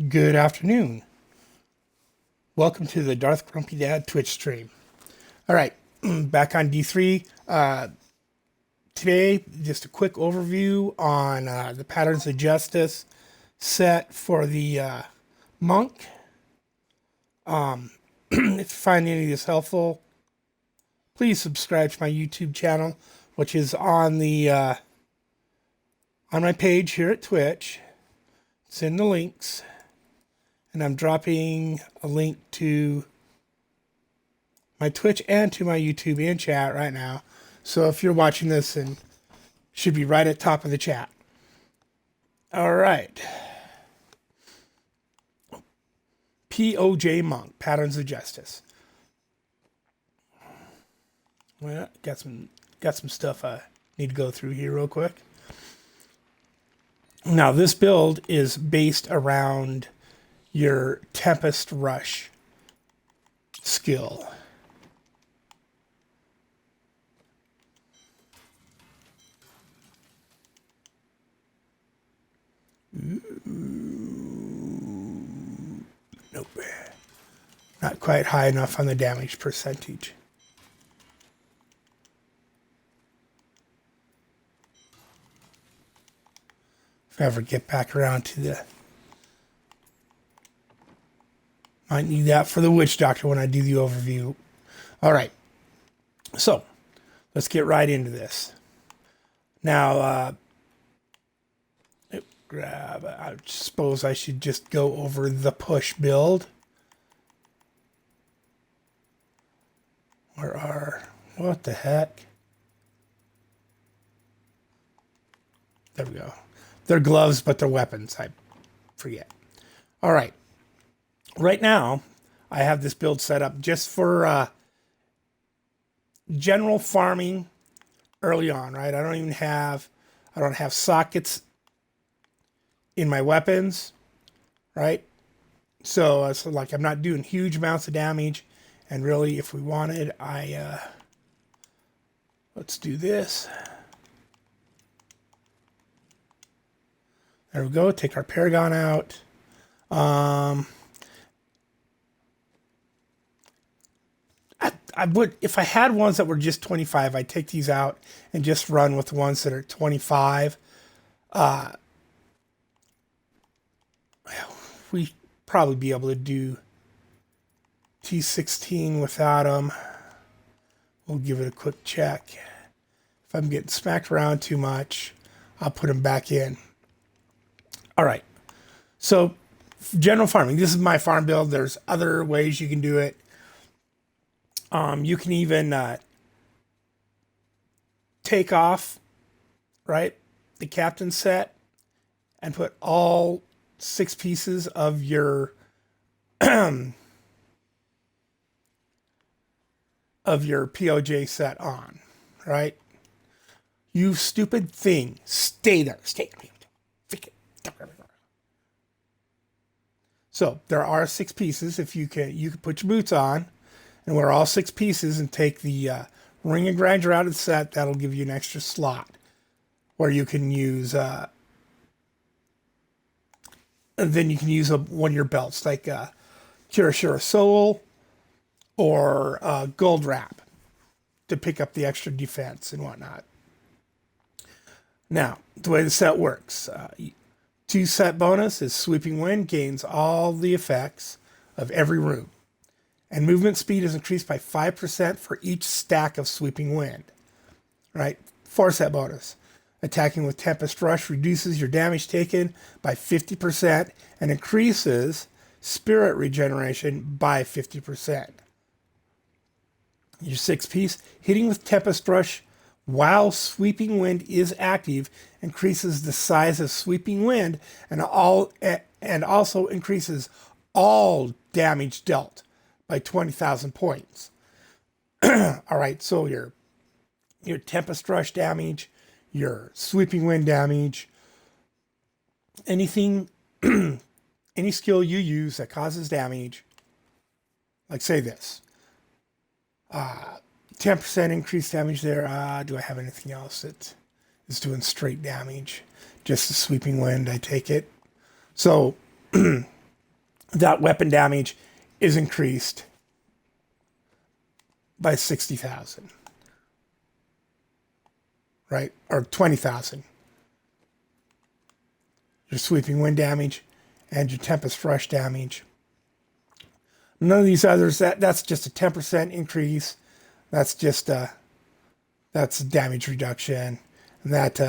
Good afternoon. Welcome to the Darth Grumpy Dad Twitch stream. All right, back on D3. Today, just a quick overview on the Patterns of Justice set for the monk. If you find any of this helpful, please subscribe to my YouTube channel, which is on the on my page here at Twitch. It's in the links. And I'm dropping a link to my Twitch and to my YouTube in chat right now. So if you're watching this, and should be right at top of the chat. All right. POJ Monk, Patterns of Justice. Well, got some stuff I need to go through here real quick. Now, this build is based around your Tempest Rush skill. Nope. Not quite high enough on the damage percentage. If I ever get back around to the... Might need that for the Witch Doctor when I do the overview. All right. So, let's get right into this. Now, I suppose I should just go over the push build. What the heck? There we go. They're gloves, but they're weapons. I forget. All right. Right now, I have this build set up just for general farming early on, right? I don't have sockets in my weapons, right? So it's like I'm not doing huge amounts of damage. And really, if we wanted, let's do this. There we go. Take our Paragon out. I would, if I had ones that were just 25, I'd take these out and just run with the ones that are 25. We probably be able to do T16 without them. We'll give it a quick check. If I'm getting smacked around too much, I'll put them back in. All right. So general farming. This is my farm build. There's other ways you can do it. You can even take off, right, the captain set and put all 6 pieces of your POJ set on, right? You stupid thing. Stay there. Stay there. So there are 6 pieces. If you can put your boots on and wear all 6 pieces and take the ring and grinder out of the set. That'll give you an extra slot where you can use, and then you can use one of your belts like Kirishira Soul or Gold Wrap to pick up the extra defense and whatnot. Now, the way the set works, 2 set bonus is Sweeping Wind gains all the effects of every room. And movement speed is increased by 5% for each stack of Sweeping Wind. Right? 4 set bonus. Attacking with Tempest Rush reduces your damage taken by 50% and increases spirit regeneration by 50%. Your 6 piece, hitting with Tempest Rush while Sweeping Wind is active increases the size of Sweeping Wind and also increases all damage dealt by 20,000 points. All right, so your Tempest Rush damage, your Sweeping Wind damage, anything, any skill you use that causes damage, like say this, 10% increased damage there. Do I have anything else that is doing straight damage? Just the Sweeping Wind, I take it. So that weapon damage is increased by 60,000, right? Or 20,000. Your sweeping wind damage and your tempest rush damage. None of these others, that's just a 10% increase. That's just that's damage reduction. And that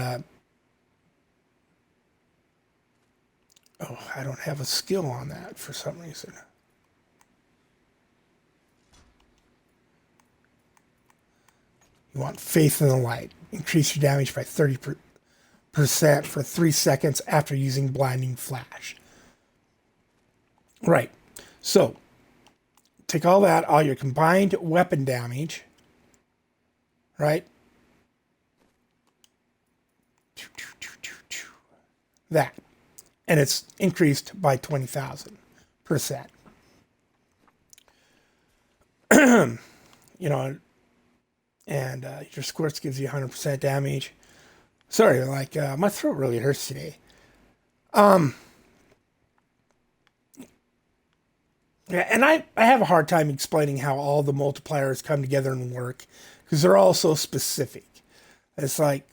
oh, I don't have a skill on that for some reason. You want Faith in the Light. Increase your damage by 30% for 3 seconds after using Blinding Flash. Right. So, take all that, all your combined weapon damage, right? That. And it's increased by 20,000%. You know, and your squirts gives you 100% damage. Sorry, like my throat really hurts today. Yeah, and I have a hard time explaining how all the multipliers come together and work because they're all so specific. It's like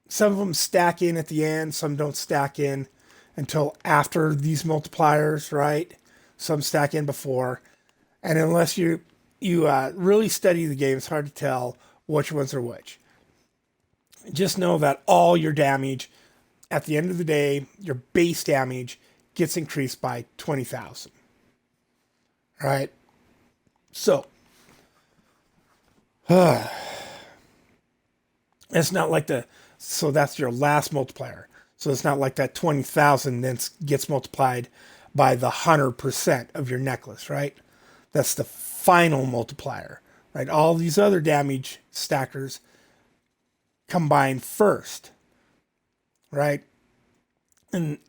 some of them stack in at the end, some don't stack in until after these multipliers, right? Some stack in before, and unless you really study the game, it's hard to tell which ones are which. Just know that all your damage at the end of the day, your base damage gets increased by 20,000. Right? So, it's not like so that's your last multiplier. So it's not like that 20,000 then gets multiplied by the 100% of your necklace, right? That's the final multiplier, right? All these other damage stackers combine first, right? And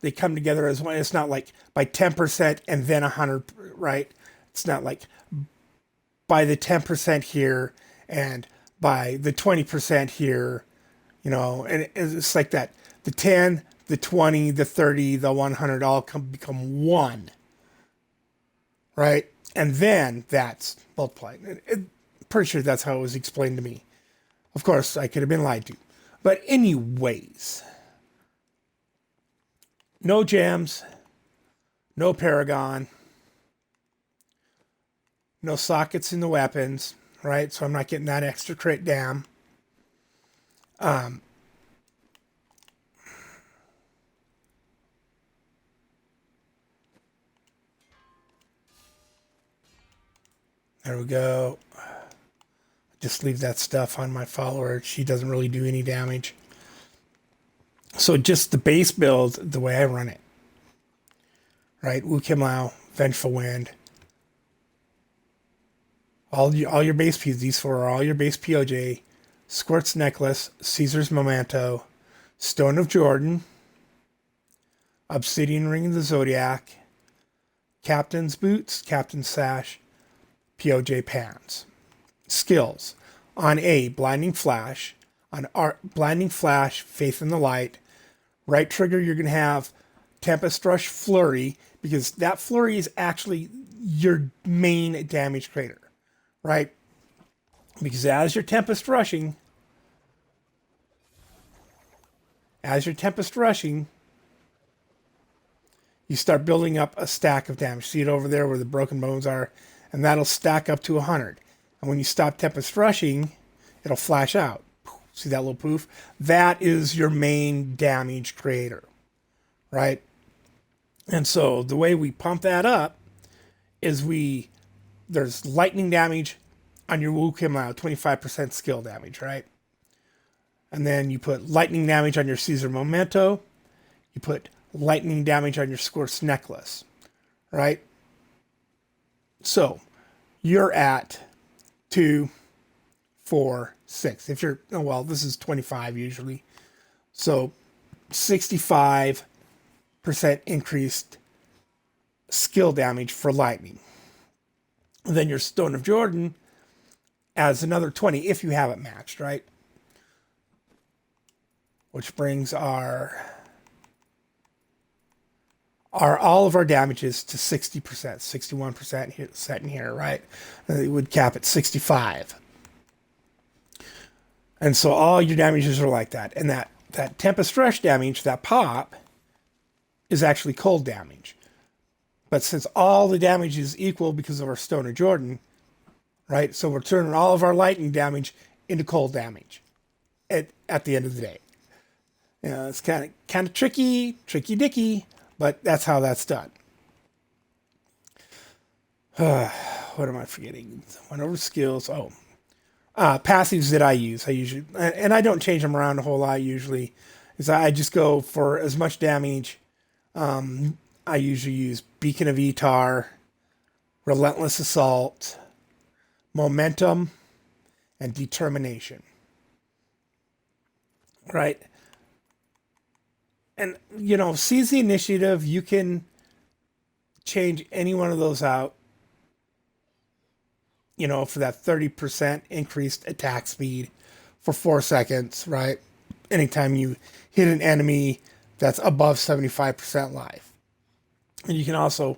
they come together as one. It's not like by 10% and then 100, right? It's not like by the 10% here and by the 20% here, you know, and it's like that. The 10, the 20, the 30, the 100 all become one, right? And then that's multiplied. Pretty sure that's how it was explained to me. Of course, I could have been lied to. But anyways, no gems, no paragon, no sockets in the weapons, right? So I'm not getting that extra crit dam. There we go. Just leave that stuff on my follower. She doesn't really do any damage. So just the base build, the way I run it, right? Wu Kim Lao, Vengeful Wind. All your base P's, these four are all your base POJ. Squirt's Necklace, Caesar's Memento, Stone of Jordan, Obsidian Ring of the Zodiac, Captain's Boots, Captain's Sash, POJ Pants. Skills. On A, Blinding Flash. On R, Blinding Flash, Faith in the Light. Right trigger, you're going to have Tempest Rush Flurry, because that Flurry is actually your main damage creator, right? Because as you're Tempest Rushing, you start building up a stack of damage. See it over there where the broken bones are, and that'll stack up to 100. And when you stop Tempest Rushing, it'll flash out. See that little poof? That is your main damage creator, right? And so the way we pump that up is there's lightning damage on your Wu Kim Lao, 25% skill damage, right? And then you put lightning damage on your Caesar Memento. You put lightning damage on your Squirt's Necklace, right? So you're at 2, 4, 6. If you're, oh, well, this is 25 usually. So 65% increased skill damage for lightning. And then your Stone of Jordan adds another 20 if you have it matched, right? Which brings our all of our damages to 60%, 61% set in here, right? It would cap at 65. And so all your damages are like that. And that Tempest Rush damage, that pop, is actually cold damage. But since all the damage is equal because of our Stoner Jordan, right? So we're turning all of our lightning damage into cold damage at the end of the day. You know, it's kind of tricky dicky, but that's how that's done. What am I forgetting? Went over skills. Oh, passives that I use. I usually, and I don't change them around a whole lot usually, is I just go for as much damage. I usually use Beacon of Etar, Relentless Assault, Momentum, and Determination. Right? And, you know, seize the initiative. You can change any one of those out, you know, for that 30% increased attack speed for 4 seconds, right? Anytime you hit an enemy that's above 75% life. And you can also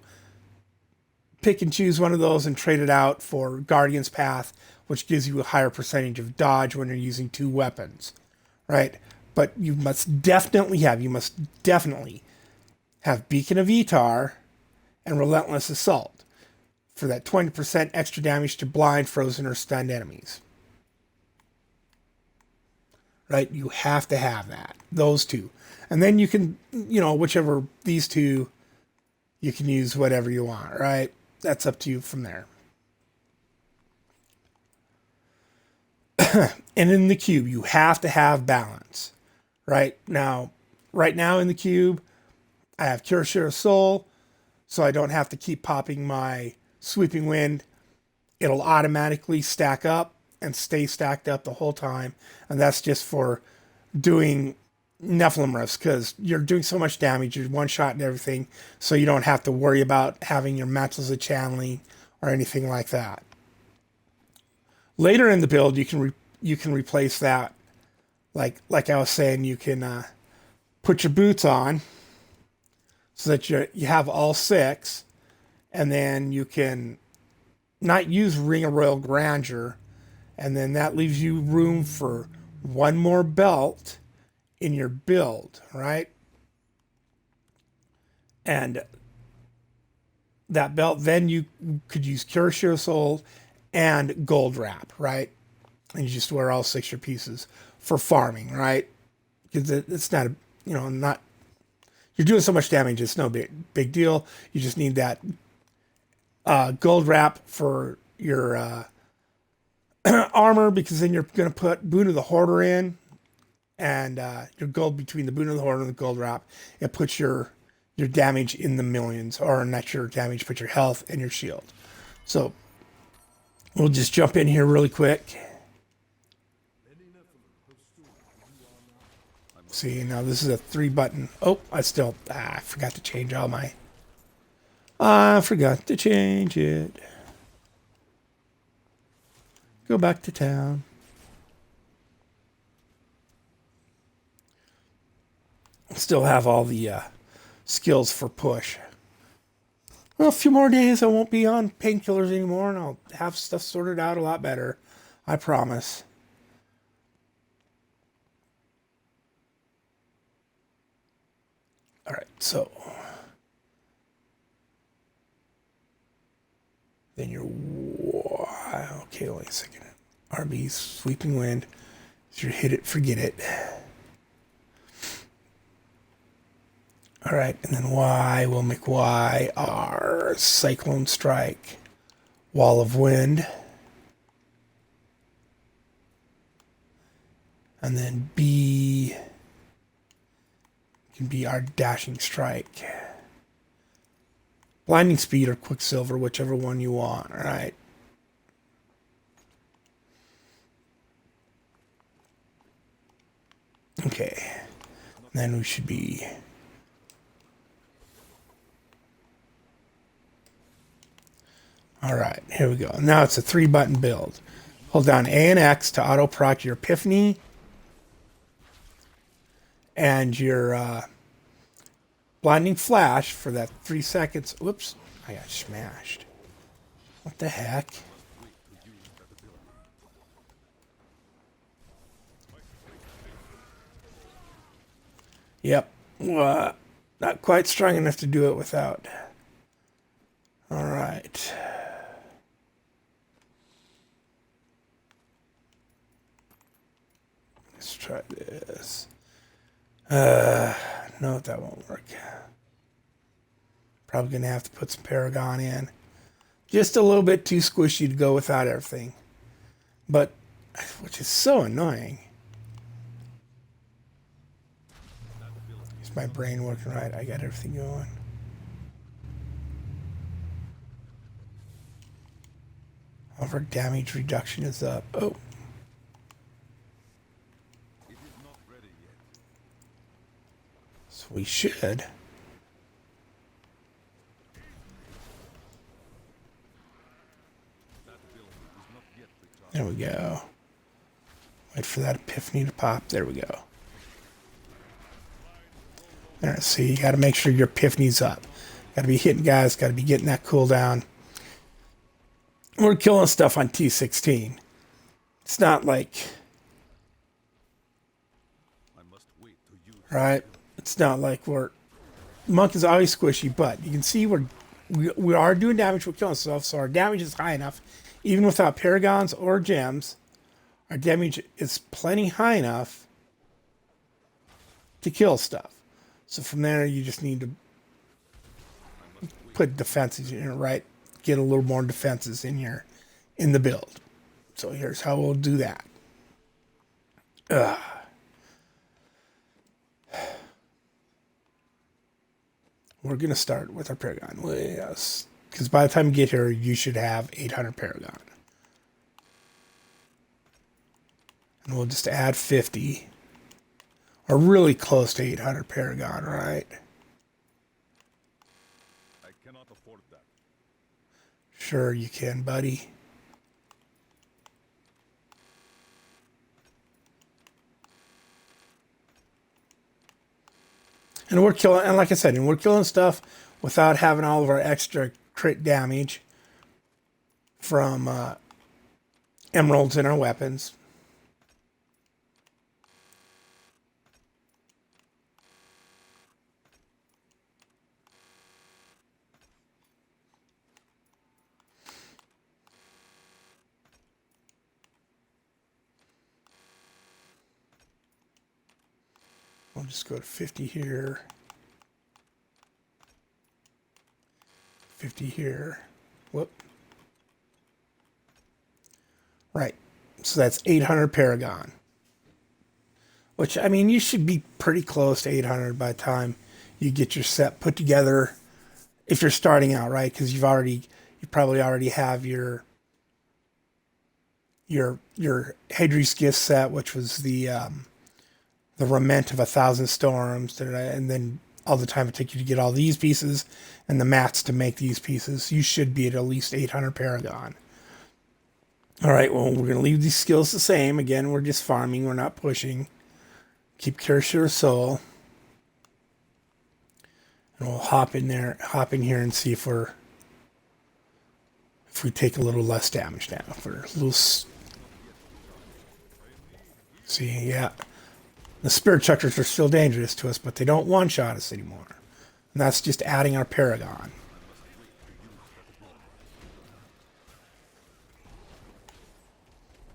pick and choose one of those and trade it out for Guardian's Path, which gives you a higher percentage of dodge when you're using 2 weapons, right? But you must definitely have Beacon of Etar and Relentless Assault for that 20% extra damage to blind, frozen, or stunned enemies. Right? You have to have those 2. And then you can, you know, whichever, these 2, you can use whatever you want, right? That's up to you from there. And in the cube, you have to have balance. Right now in the cube, I have Cure Share of Soul, so I don't have to keep popping my Sweeping Wind. It'll automatically stack up and stay stacked up the whole time. And that's just for doing Nephilim rifts, because you're doing so much damage, you're one shot and everything, so you don't have to worry about having your mantles of channeling or anything like that. Later in the build, you can replace that. Like I was saying, you can put your boots on so that you have all 6, and then you can not use Ring of Royal Grandeur, and then that leaves you room for one more belt in your build, right? And that belt, then you could use Cure Share Soul and Gold Wrap, right? And you just wear all 6 your pieces for farming, right? Because it's not you're doing so much damage, it's no big deal. You just need that Gold Wrap for your armor, because then you're going to put Boon of the Hoarder in, and your gold between the Boon of the Hoarder and the Gold Wrap. It puts your damage in the millions, or not your damage, but your health and your shield. So we'll just jump in here really quick. See, now this is a 3-button. Oh, I forgot to change all my... I forgot to change it. Go back to town. Still have all the skills for push. Well, a few more days I won't be on painkillers anymore, and I'll have stuff sorted out a lot better. I promise. All right, so then you're okay. Wait a second. RB Sweeping Wind. So you hit it, forget it. All right, and then Y will make Y R Cyclone Strike, Wall of Wind, and then B can be our Dashing Strike. Blinding Speed or Quicksilver, whichever one you want, all right? Okay, then we should be... All right, here we go. Now it's a 3-button build. Hold down A and X to auto-proc your Epiphany and your blinding flash for that 3 seconds. Whoops, I got smashed. What the heck? Yep. Not quite strong enough to do it without. All right. Let's try this. No, that won't work. Probably going to have to put some Paragon in. Just a little bit too squishy to go without everything. But, which is so annoying. Is my brain working right? I got everything going. All of our damage reduction is up. Oh. So we should. There we go. Wait for that epiphany to pop. There we go. There, see, you got to make sure your epiphany's up. Got to be hitting guys. Got to be getting that cooldown. We're killing stuff on T16. It's not like, right? It's not like Monk is always squishy, but you can see we are doing damage. We're killing stuff, so our damage is high enough. Even without paragons or gems, our damage is plenty high enough to kill stuff. So from there, you just need to put defenses in, right? Get a little more defenses in the build. So here's how we'll do that. We're going to start with our Paragon. Well, yes. Because by the time you get here, you should have 800 Paragon. And we'll just add 50. Or really close to 800 Paragon, right? I cannot afford that. Sure you can, buddy. And we're killing, and like I said, and we're killing stuff without having all of our extra crit damage from emeralds in our weapons. We'll just go to 50 here. 50 here. Whoop. Right. So that's 800 Paragon. Which, I mean, you should be pretty close to 800 by the time you get your set put together. If you're starting out, right? Because you probably already have your Hadri's gift set, which was the Lament of 1,000 Storms, and then all the time it took you to get all these pieces and the mats to make these pieces. You should be at least 800 Paragon. All right, well, we're going to leave these skills the same. Again, we're just farming. We're not pushing. Keep Cure Soul. And we'll hop in here and see if we take a little less damage now. If we're a little... See, yeah. The Spirit Chuckers are still dangerous to us, but they don't one-shot us anymore. And that's just adding our Paragon.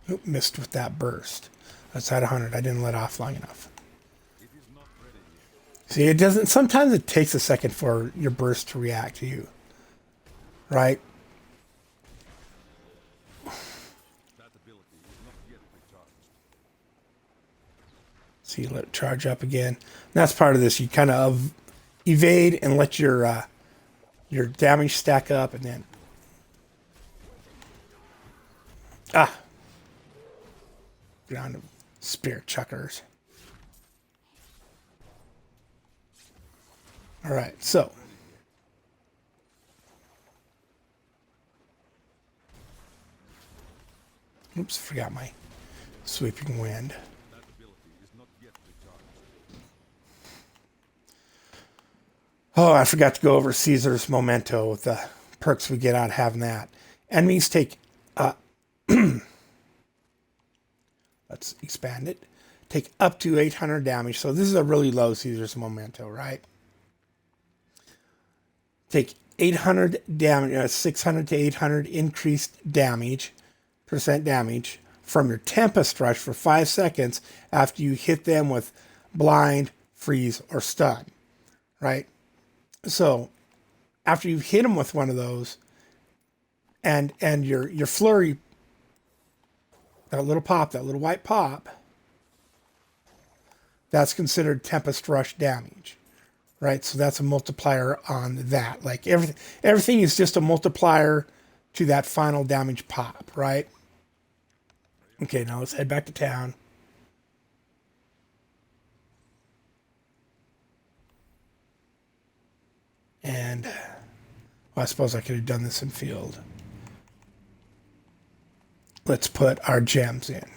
Oop, missed with that burst. That's at 100. I didn't let off long enough. See, it doesn't... Sometimes it takes a second for your burst to react to you. Right? So you let it charge up again. And that's part of this. You kind of evade and let your damage stack up, and then ground of Spirit Chuckers. All right, so oops, forgot my sweeping wind. Oh, I forgot to go over Caesar's Memento with the perks we get out of having that. Enemies take, let's expand it, take up to 800 damage. So this is a really low Caesar's Memento, right? Take 800 damage, 600 to 800 increased damage, percent damage from your Tempest Rush for 5 seconds after you hit them with blind, freeze, or stun, right? So after you've hit them with one of those, and your flurry, that little pop, that little white pop, that's considered Tempest Rush damage, right? So that's a multiplier on that. Like everything is just a multiplier to that final damage pop, right? Okay, now let's head back to town. And well, I suppose I could have done this in field. Let's put our gems in.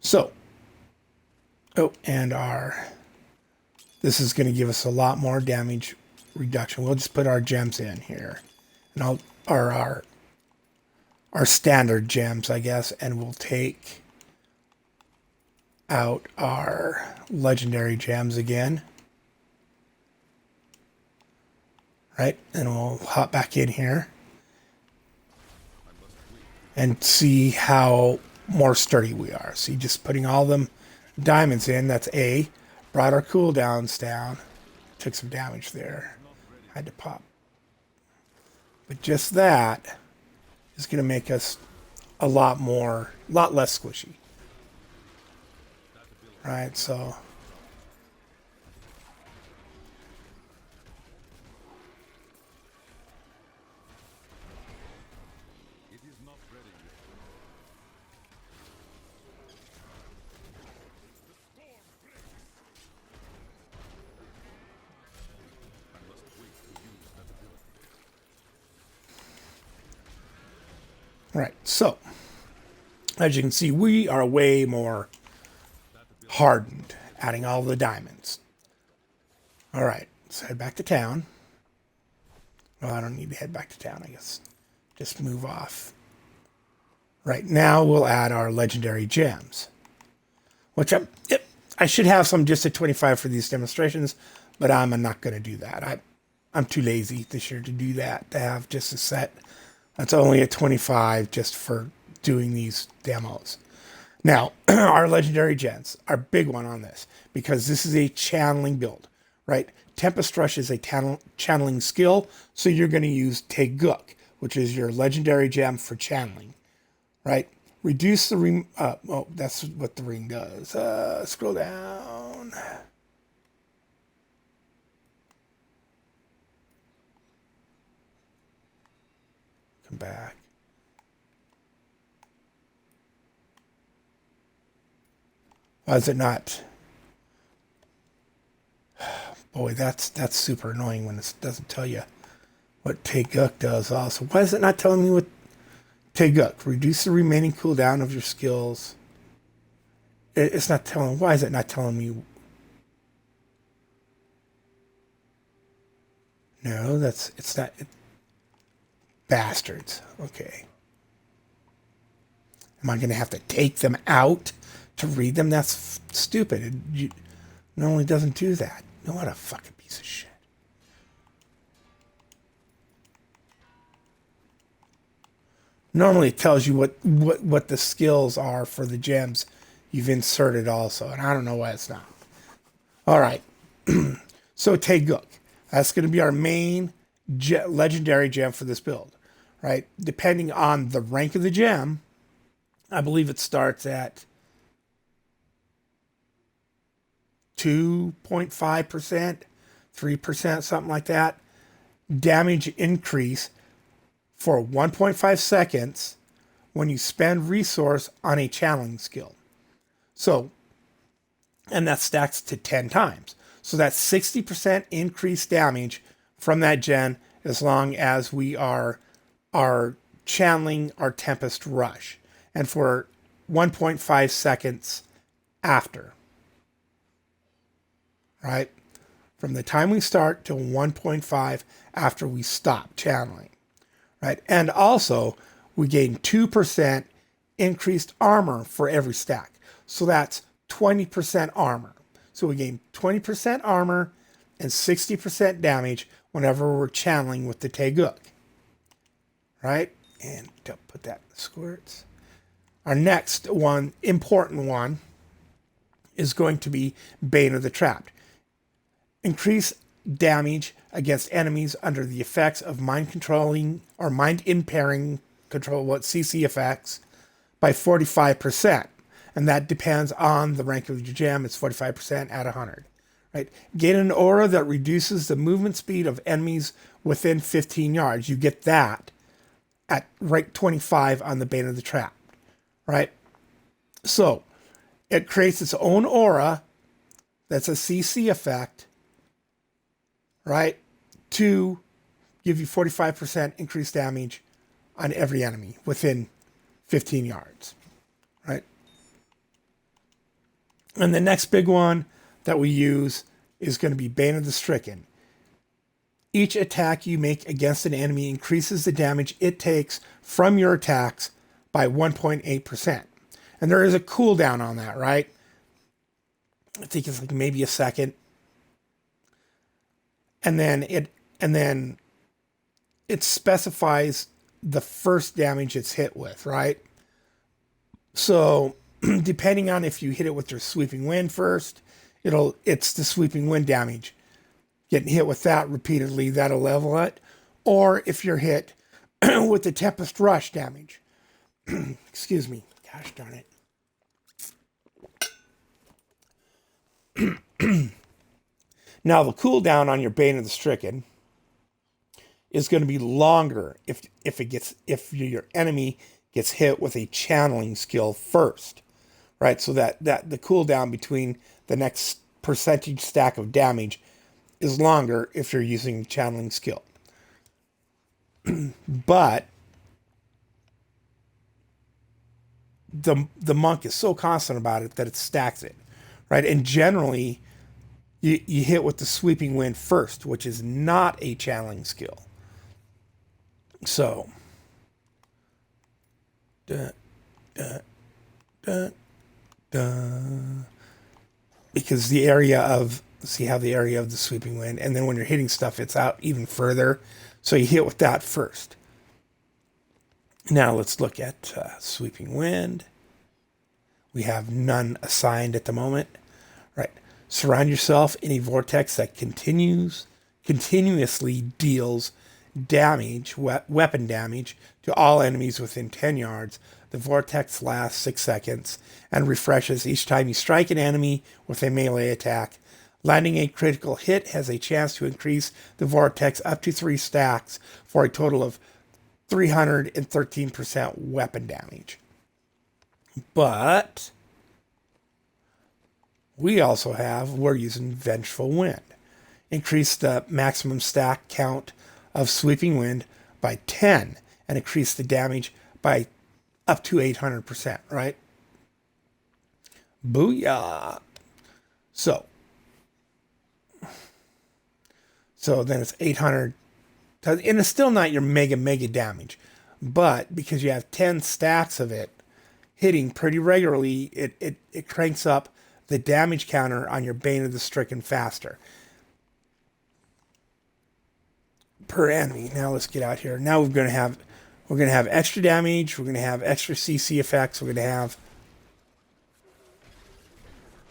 So, oh, and this is going to give us a lot more damage reduction. We'll just put our gems in here. And our standard gems, I guess, and we'll take out our legendary gems again. Right? And we'll hop back in here and see how more sturdy we are. See, just putting all them diamonds in, that's A. Brought our cooldowns down. Took some damage there. Had to pop. But just that is going to make us a lot less squishy. Right, so It is not ready yet. The storm breaks. I must wait to use that ability. right, so as you can see, we are way more hardened, adding all the diamonds. All right, let's head back to town. Well, I don't need to head back to town, I guess. Just move off. Right, now we'll add our legendary gems, which I should have some just at 25 for these demonstrations, but I'm not going to do that. I'm too lazy this year to do that, to have just a set that's only at 25 just for doing these demos. Now, our legendary gems, our big one on this, because this is a channeling build, right? Tempest Rush is a channeling skill, so you're going to use Teguk, which is your legendary gem for channeling, right? Reduce the ring. Oh, that's what the ring does. Scroll down. Come back. Why is it not? Boy, that's super annoying when it doesn't tell you what Teguk does also. Why is it not telling me what Teguk? Reduce the remaining cooldown of your skills. It's not telling. Why is it not telling me? No, it's not. Bastards. Okay. Am I going to have to take them out to read them? That's stupid. It normally doesn't do that. No, what a fucking piece of shit. Normally it tells you what the skills are for the gems you've inserted also, and I don't know why it's not. All right. So Teguk. That's going to be our main legendary gem for this build, right? Depending on the rank of the gem, I believe it starts at 2.5%, 3%, something like that. Damage increase for 1.5 seconds when you spend resource on a channeling skill. So, and that stacks to 10 times. So that's 60% increased damage from that gen as long as we are channeling our Tempest Rush. And for 1.5 seconds after. right? From the time we start to 1.5 after we stop channeling, right? And also, we gain 2% increased armor for every stack. So that's 20% armor. So we gain 20% armor and 60% damage whenever we're channeling with the Taeguk, right? And don't put that in the squirts. Our next one, important one, is going to be Bane of the Trapped. Increase damage against enemies under the effects of mind controlling or mind impairing control, what CC effects, by 45%. And that depends on the rank of your gem. It's 45% at 100. Right? Gain an aura that reduces the movement speed of enemies within 15 yards. You get that at rank 25 on the Bane of the Trap. Right? So it creates its own aura that's a CC effect, right? To give you 45% increased damage on every enemy within 15 yards, right? And the next big one that we use is going to be Bane of the Stricken. Each attack you make against an enemy increases the damage it takes from your attacks by 1.8%. And there is a cooldown on that, right? I think it's like maybe a second. And then it specifies the first damage it's hit with, right? So depending on if you hit it with your sweeping wind first, it's the sweeping wind damage. Getting hit with that repeatedly, that'll level it. Or if you're hit with the Tempest Rush damage. Excuse me. Gosh darn it. Now the cooldown on your Bane of the Stricken is going to be longer if your enemy gets hit with a channeling skill first, right? So that the cooldown between the next percentage stack of damage is longer if you're using channeling skill. But the monk is so constant about it that it stacks it, right? And generally, you hit with the sweeping wind first, which is not a channeling skill. So, because the area of, see how the area of the sweeping wind, and then when you're hitting stuff, it's out even further. So you hit with that first. Now let's look at sweeping wind. We have none assigned at the moment, right? Surround yourself in a vortex that continuously deals damage, weapon damage, to all enemies within 10 yards. The vortex lasts 6 seconds and refreshes each time you strike an enemy with a melee attack. Landing a critical hit has a chance to increase the vortex up to 3 stacks for a total of 313% weapon damage. But we're using Vengeful Wind. Increase the maximum stack count of Sweeping Wind by 10 and increase the damage by up to 800%, right? Booyah. So then it's 800, and it's still not your mega damage, but because you have 10 stacks of it hitting pretty regularly, it cranks up the damage counter on your Bane of the Stricken faster per enemy. Now let's get out here. Now we're gonna have extra damage. We're gonna have extra CC effects. We're gonna have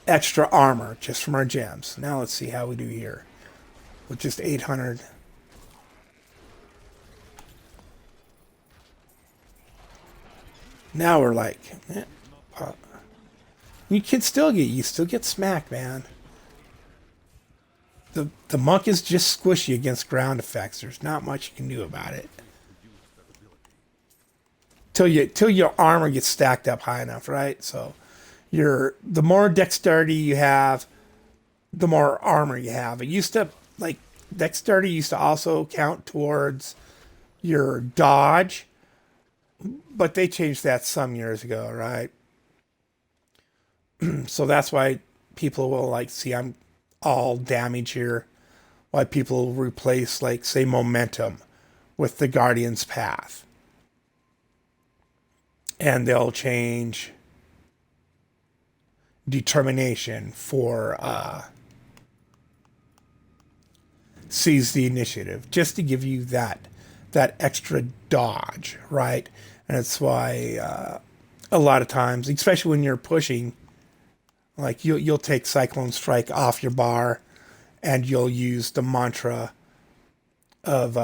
extra armor just from our gems. Now let's see how we do here with just 800. Now we're like, you still get smacked, man. The monk is just squishy against ground effects. There's not much you can do about it. Till your armor gets stacked up high enough, right? So the more dexterity you have, the more armor you have. It used to, like, dexterity used to also count towards your dodge, but they changed that some years ago, right? So that's why people will like see all damage here. Why people replace, like, say, momentum with the Guardian's Path. And they'll change determination for seize the initiative, just to give you that extra dodge, right? And that's why a lot of times, especially when you're pushing, like you'll take Cyclone Strike off your bar, and you'll use the mantra of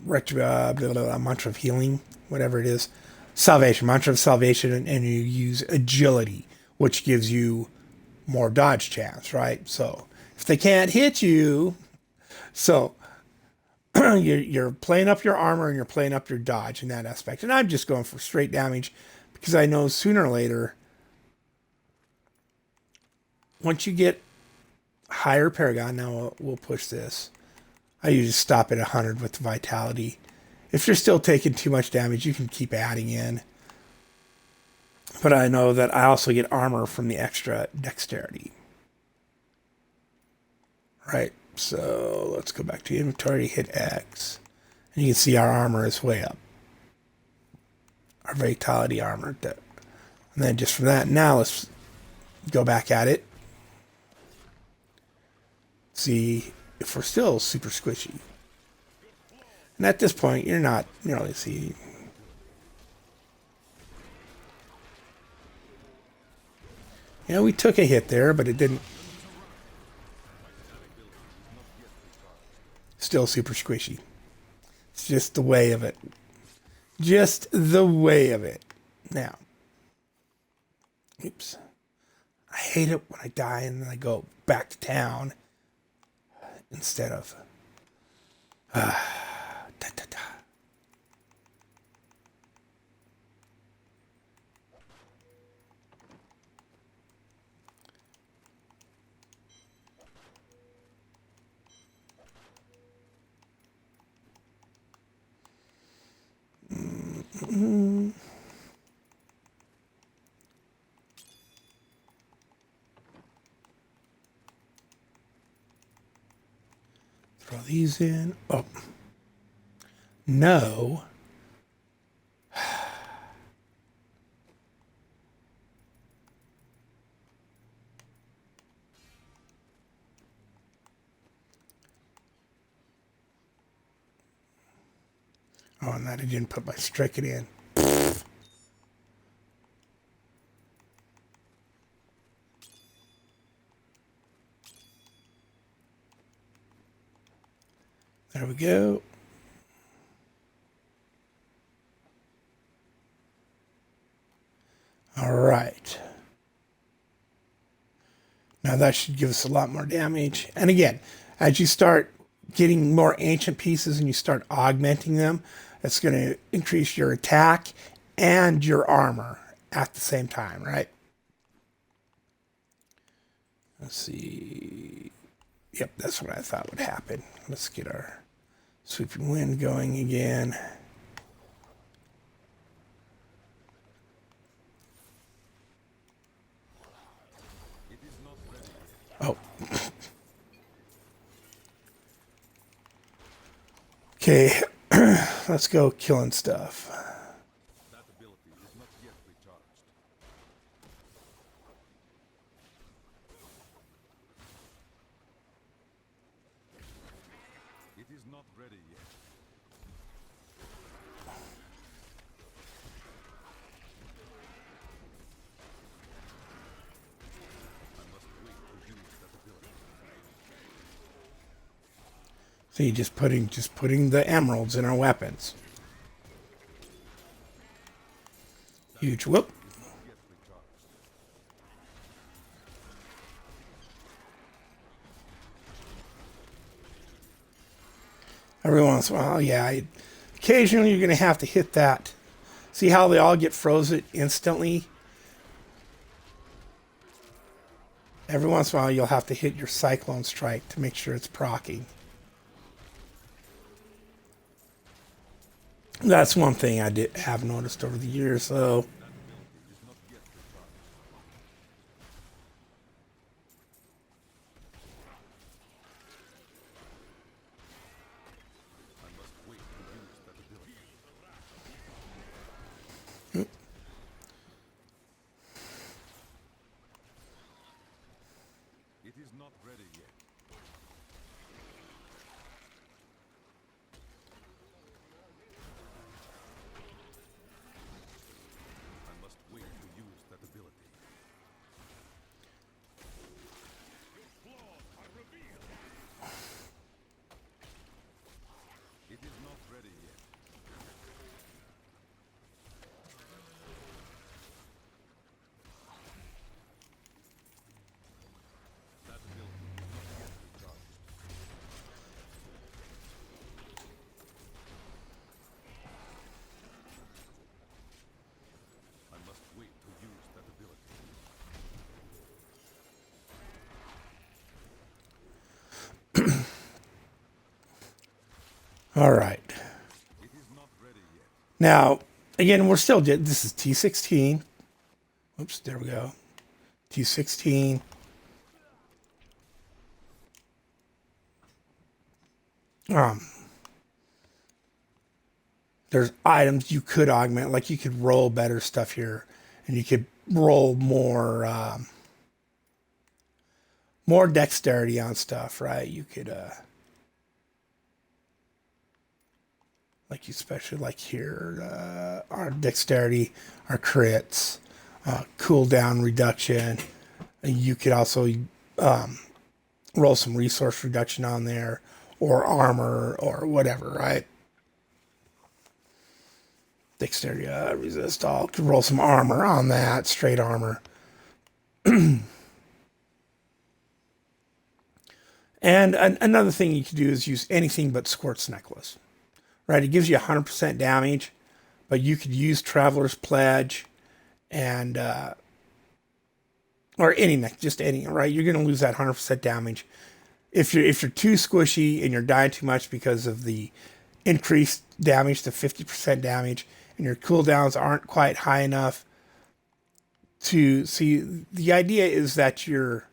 mantra of healing, whatever it is, salvation, mantra of salvation, and you use agility, which gives you more dodge chance, right? So if they can't hit you, so you're playing up your armor and you're playing up your dodge in that aspect. And I'm just going for straight damage because I know sooner or later, once you get higher Paragon, now we'll push this. I usually stop at 100 with the Vitality. If you're still taking too much damage, you can keep adding in. But I know that I also get armor from the extra Dexterity. Right, so let's go back to inventory, hit X. And you can see our armor is way up. Our Vitality armor. And then just from that, now let's go back at it. See if we're still super squishy. And at this point, you're not really see. Yeah, we took a hit there, but it didn't. Still super squishy. It's just the way of it. Just the way of it. Now. Oops. I hate it when I die and then I go back to town instead of da, da, da. Throw these in. Oh. No. Oh, and that I didn't put my stricken in. There we go. All right. Now that should give us a lot more damage. And again, as you start getting more ancient pieces and you start augmenting them, it's going to increase your attack and your armor at the same time, right? Let's see. Yep, that's what I thought would happen. Let's get our sweeping wind going again. Oh. Okay, let's go killing stuff. That ability is not yet recharged. It is not ready yet. I must wait to use that ability. See, just putting the emeralds in our weapons. Huge whoop. Yet recharged. Every once in a while, yeah. Occasionally, you're going to have to hit that. See how they all get frozen instantly? Every once in a while, you'll have to hit your Cyclone Strike to make sure it's proccing. That's one thing I have noticed over the years, though. All right. It is not ready yet. Now, again, we're still, this is T16. Oops, there we go. T16. Um, there's items you could augment, like you could roll better stuff here, and you could roll more dexterity on stuff, right? You could like especially like here, our dexterity, our crits, cooldown reduction. And you could also roll some resource reduction on there, or armor, or whatever, right? Dexterity, resist all. Could roll some armor on that, straight armor. And another thing you could do is use anything but Squirt's Necklace, right? It gives you 100% damage, but you could use Traveler's Pledge and, or any neck, just any, right? You're going to lose that 100% damage. If you're too squishy and you're dying too much because of the increased damage to 50% damage, and your cooldowns aren't quite high enough to see, the idea is that your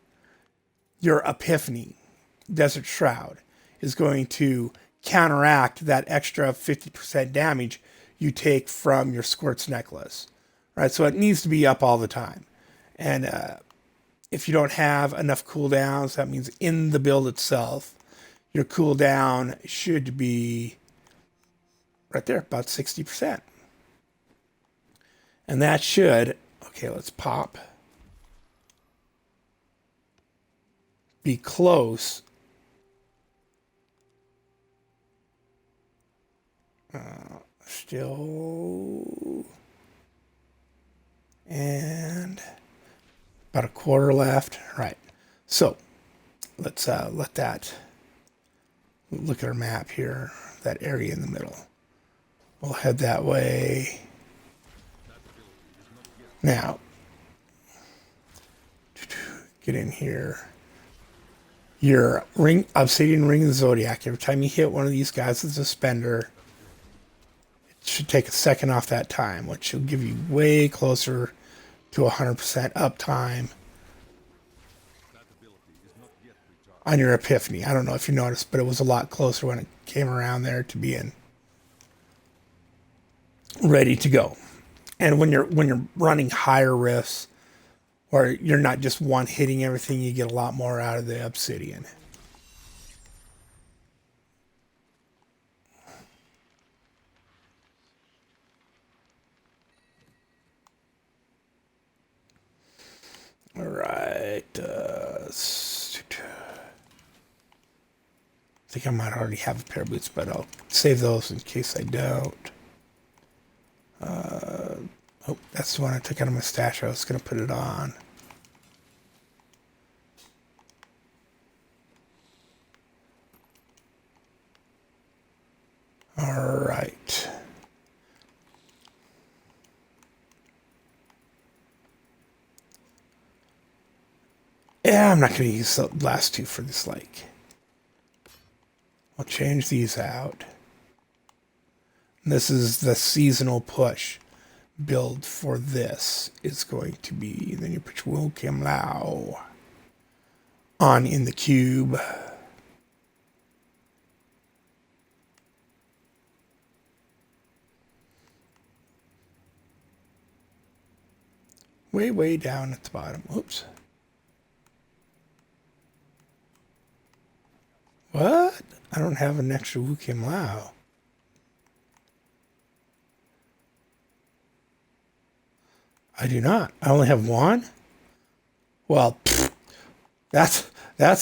Epiphany, Desert Shroud, is going to counteract that extra 50% damage you take from your Squirt's Necklace, right? So it needs to be up all the time. And if you don't have enough cooldowns, that means in the build itself, your cooldown should be right there, about 60%. And that should, okay, let's pop, be close. Still, and about a quarter left. Right. So let's let that, look at our map here, that area in the middle. We'll head that way. Now, get in here. Your Obsidian Ring of the Zodiac. Every time you hit one of these guys with a spender, it should take a second off that time, which will give you way closer to 100% uptime on your Epiphany. I don't know if you noticed, but it was a lot closer when it came around there to being ready to go. And when you're running higher rifts, or you're not just one hitting everything, you get a lot more out of the Obsidian. All right. I think I might already have a pair of boots, but I'll save those in case I don't. Oh, that's the one I took out of my stash. I was going to put it on. All right. Yeah, I'm not going to use the last two for this lake. I'll change these out. And this is the seasonal push build for this. Is going to be, then you put your Wu Kim Lao on in the cube. Way down at the bottom. Oops. What? I don't have an extra Wu Kim Lao. I do not. I only have one? Well, that's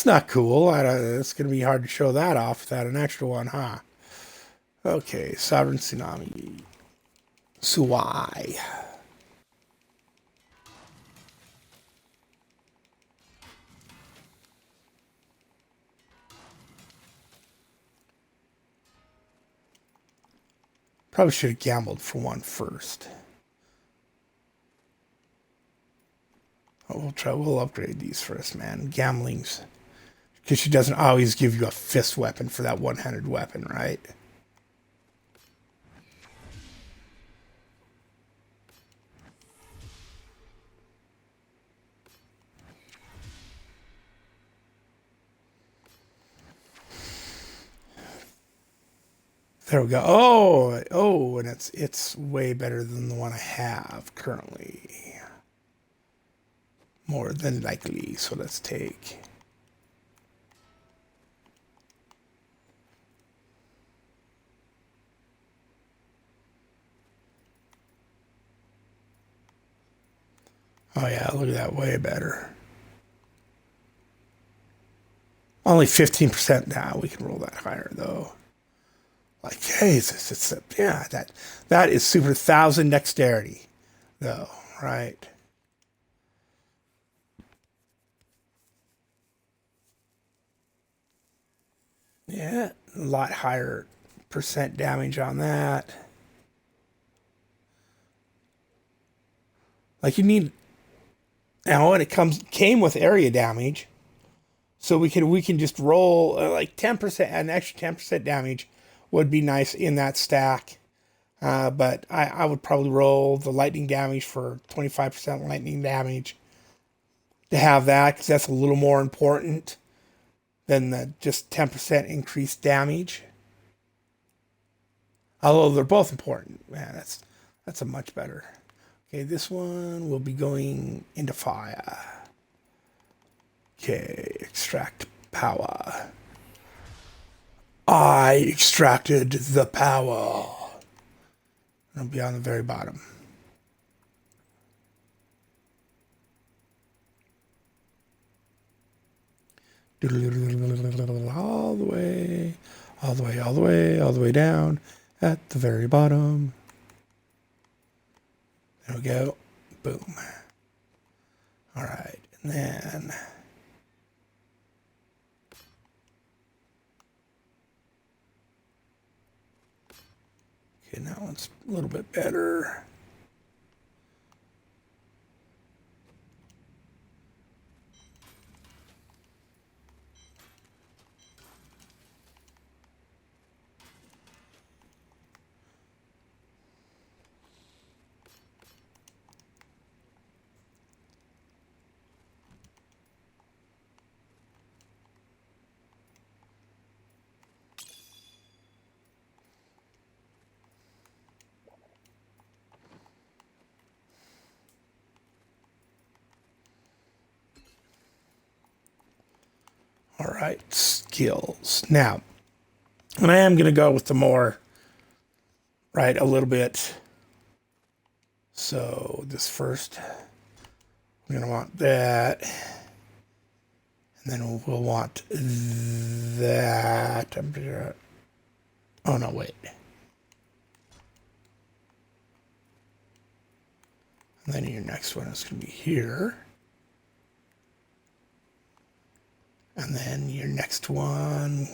not cool. It's going to be hard to show that off without an extra one, huh? Okay, Sovereign Tsunami. Suwai. Probably should have gambled for one first. Oh, we'll upgrade these first, man. Gambling's, because she doesn't always give you a fist weapon for that one-handed weapon, right? There we go. Oh, and it's way better than the one I have currently. More than likely. So let's take. Oh yeah, look at that, way better. Only 15% now. We can roll that higher though. Like, hey, yeah, that is super 1,000 dexterity, though, right? Yeah, a lot higher percent damage on that. Like you need now, and it came with area damage, so we can just roll like 10%, an extra 10% damage would be nice in that stack. But I would probably roll the lightning damage for 25% lightning damage to have that because that's a little more important than the just 10% increased damage. Although they're both important, man, that's a much better. Okay, this one will be going into fire. Okay, extract power. I extracted the power. It'll be on the very bottom. All the way, all the way, all the way, all the way down at the very bottom. There we go. Boom. All right, and then okay, that one's a little bit better. All right, skills. Now, and I am going to go with the more, right, a little bit. So this first, we're going to want that. And then we'll want that. Oh, no, wait. And then your next one is going to be here. And then your next one.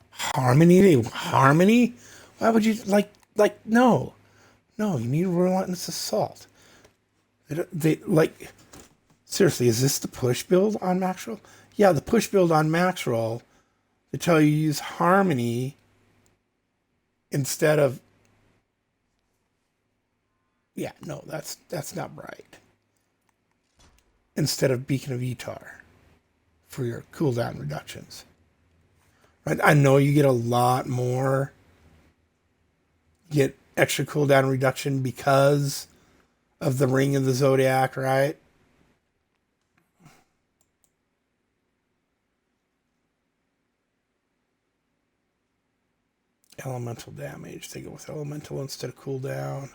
Harmony? Why would you no. No, you need relentless assault. Like seriously, is this the push build on max roll? Yeah, the push build on max roll. They tell you use harmony instead of yeah, no, that's not right. Instead of Beacon of Etar for your cooldown reductions. Right? I know you get a lot more. You get extra cooldown reduction because of the Ring of the Zodiac, right? Elemental damage. They go with elemental instead of cooldown.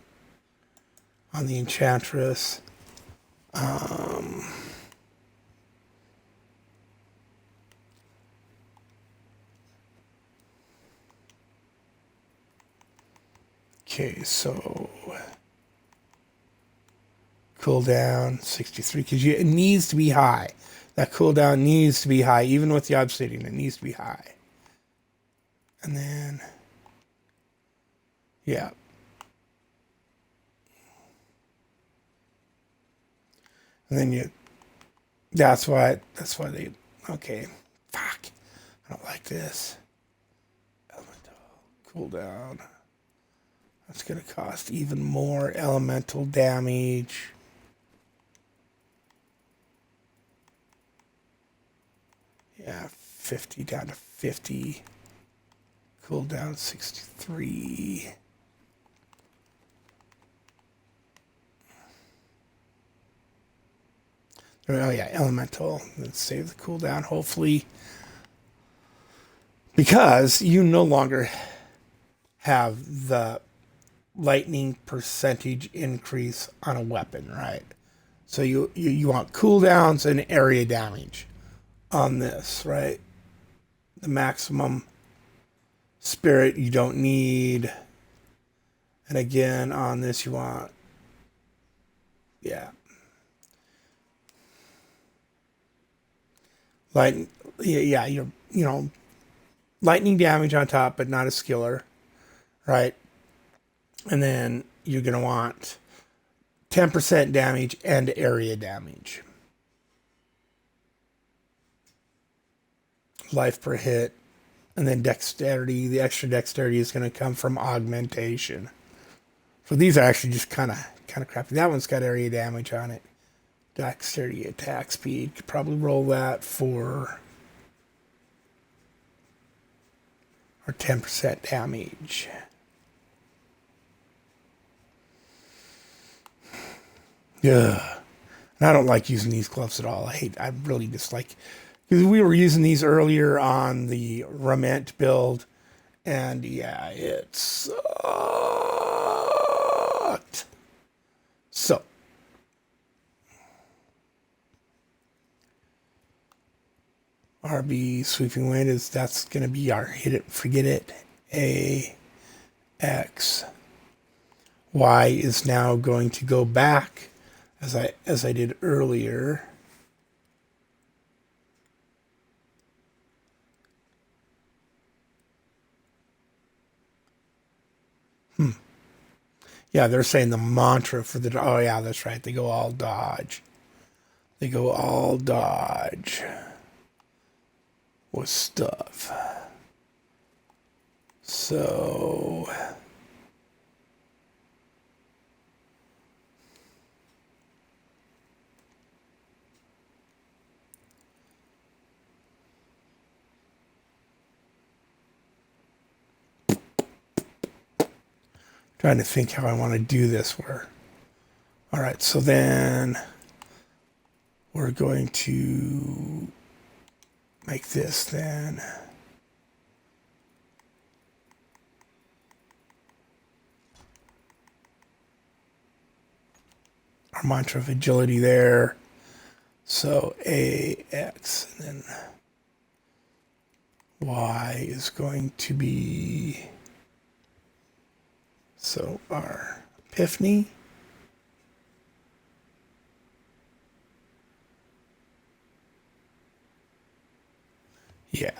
On the Enchantress. Okay, so cooldown 63 because it needs to be high. That cooldown needs to be high, even with the obsidian. It needs to be high. And then, yeah. And then that's why they, okay, fuck. I don't like this. Elemental cooldown. That's going to cost even more elemental damage. Yeah, 50 down to 50. Cooldown 63. Oh yeah, elemental. Let's save the cooldown. Hopefully, because you no longer have the lightning percentage increase on a weapon, right? So you want cooldowns and area damage on this, right? The maximum spirit you don't need. And again, on this you want, yeah. Light, yeah, lightning damage on top, but not a skiller, right? And then you're going to want 10% damage and area damage. Life per hit. And then dexterity. The extra dexterity is going to come from augmentation. So these are actually just kind of crappy. That one's got area damage on it. Dexterity, attack speed. Could probably roll that for or 10% damage. Yeah. And I don't like using these gloves at all. I really dislike, because we were using these earlier on the Rament build, and yeah, it sucked. So, RB sweeping wind that's going to be our hit it, forget it. AX. Y is now going to go back as I did earlier. Yeah, they're saying the mantra for the, oh yeah, that's right. They go all dodge. They go all dodge with stuff. So trying to think how I want to do this where. All right, so then we're going to make this then. Our mantra of agility there. So AX, and then Y is going to be, so our epiphany. Yeah.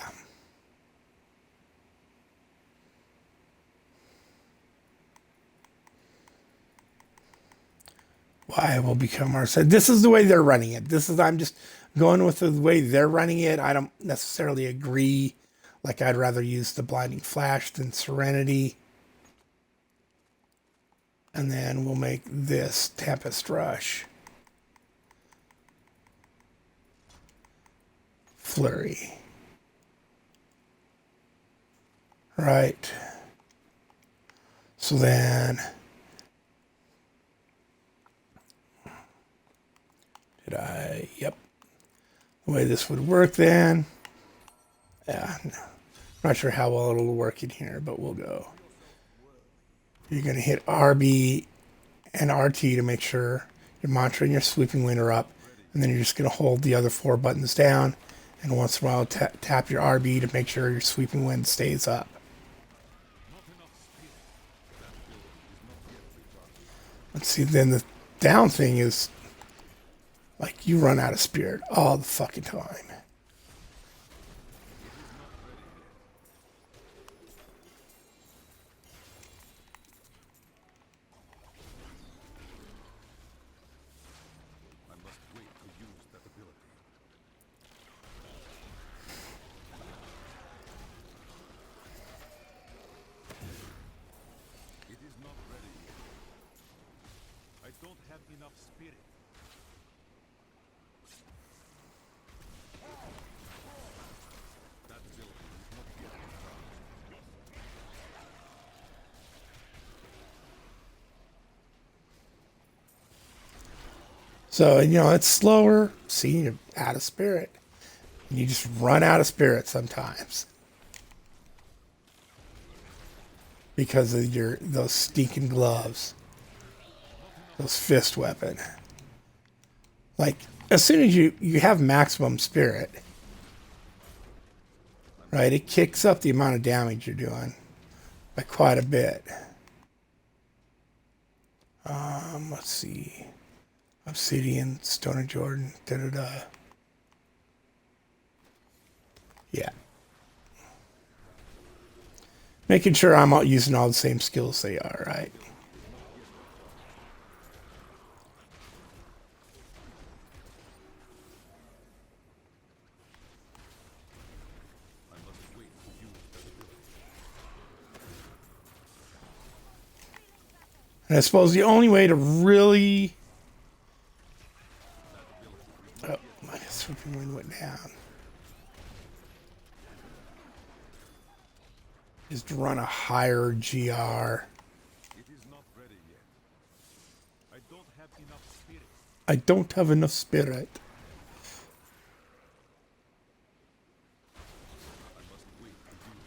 Y will become our set. This is the way they're running it. I'm just going with the way they're running it. I don't necessarily agree. Like, I'd rather use the blinding flash than serenity. And then we'll make this Tempest Rush. Flurry. Right. So then, yep. The way this would work then. Yeah, no. Not sure how well it'll work in here, but we'll go. You're going to hit RB and RT to make sure your mantra and your sweeping wind are up. And then you're just going to hold the other 4 buttons down. And once in a while, tap your RB to make sure your sweeping wind stays up. Let's see, then the down thing is, like, you run out of spirit all the fucking time. I must wait to use that ability. It is not ready yet. I don't have enough spirit. So, it's slower. See, you're out of spirit. And you just run out of spirit sometimes because of those stinking gloves, those fist weapon. Like, as soon as you have maximum spirit, right, it kicks up the amount of damage you're doing by quite a bit. Let's see. Obsidian, Stone of Jordan, da da da. Yeah. Making sure I'm not using all the same skills they are, right? I must wait to use that ability. And I suppose the only way to really... Oh, my sweeping wind went down. Is to run a higher GR. It is not ready yet. I don't have enough spirit. I don't have enough spirit. I must wait to use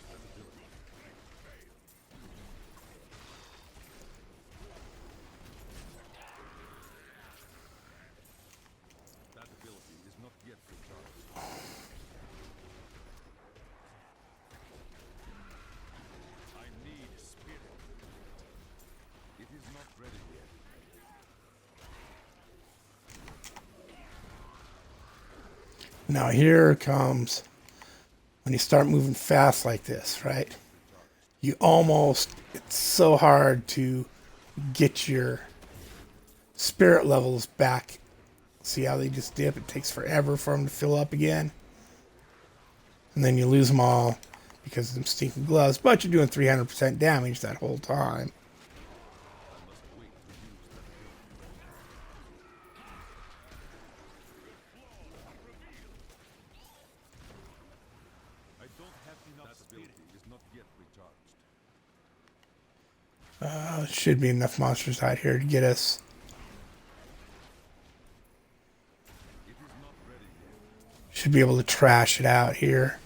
that ability. That ability is not yet recharged. I need spirit. It is not ready yet. Now here comes when you start moving fast like this, right? You almost, it's so hard to get your spirit levels back. See how they just dip? It takes forever for them to fill up again. And then you lose them all because of them stinking gloves. But you're doing 300% damage that whole time. I must wait to use that ability. I don't have enough spirit. That ability is not yet recharged. Should be enough monsters out here to get us. It is not ready yet. Should be able to trash it out here.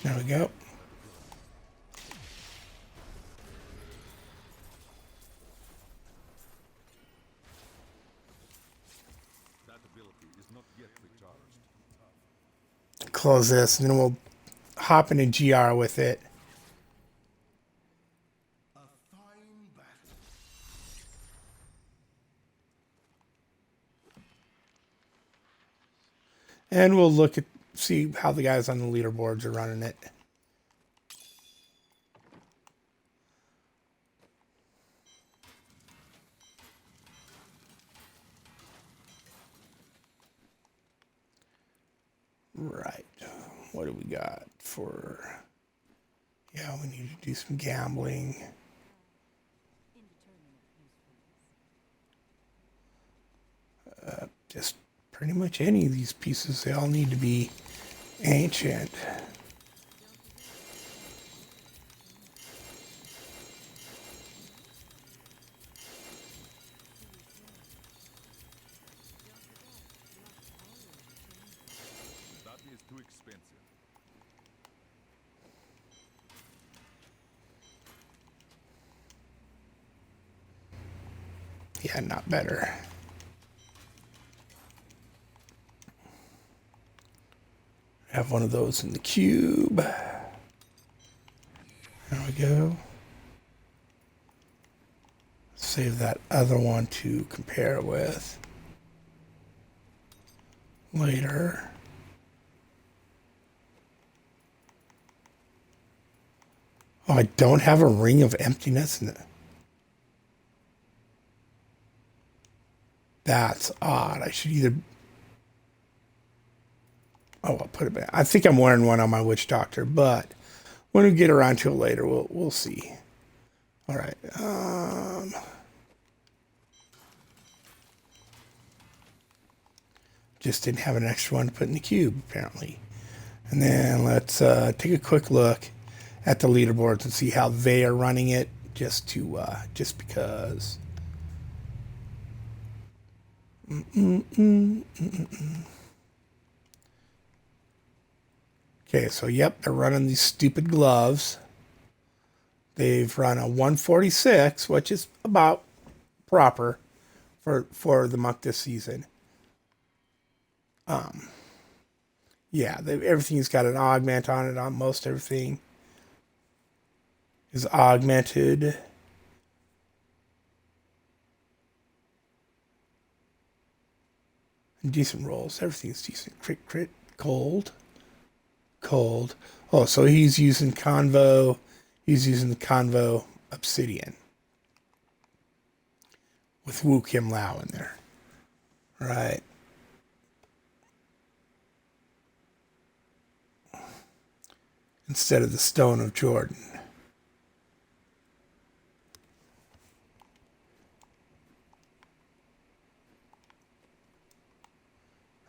There we go. That ability is not yet recharged. Close this, and then we'll hop in a GR with it. And we'll look at, see how the guys on the leaderboards are running it. Right. What do we got for... Yeah, we need to do some gambling. Just pretty much any of these pieces, they all need to be ancient. That is too expensive. Yeah, not better. Have one of those in the cube. There we go. Save that other one to compare with later. Oh, I don't have a ring of emptiness in it. That's odd. I should either... Oh, I'll put it back. I think I'm wearing one on my witch doctor, but when we get around to it later, we'll see. All right. Just didn't have an extra one to put in the cube, apparently. And then let's take a quick look at the leaderboards and see how they are running it, just because. Okay, so yep, they're running these stupid gloves. They've run a 146, which is about proper for the month this season. Yeah, everything's got an augment on it. Most everything is augmented. And decent rolls. Everything's decent. Crit, crit, cold, cold. Oh, so he's using Convo. He's using the Convo Obsidian with Wu Kim Lao in there. Right. Instead of the Stone of Jordan.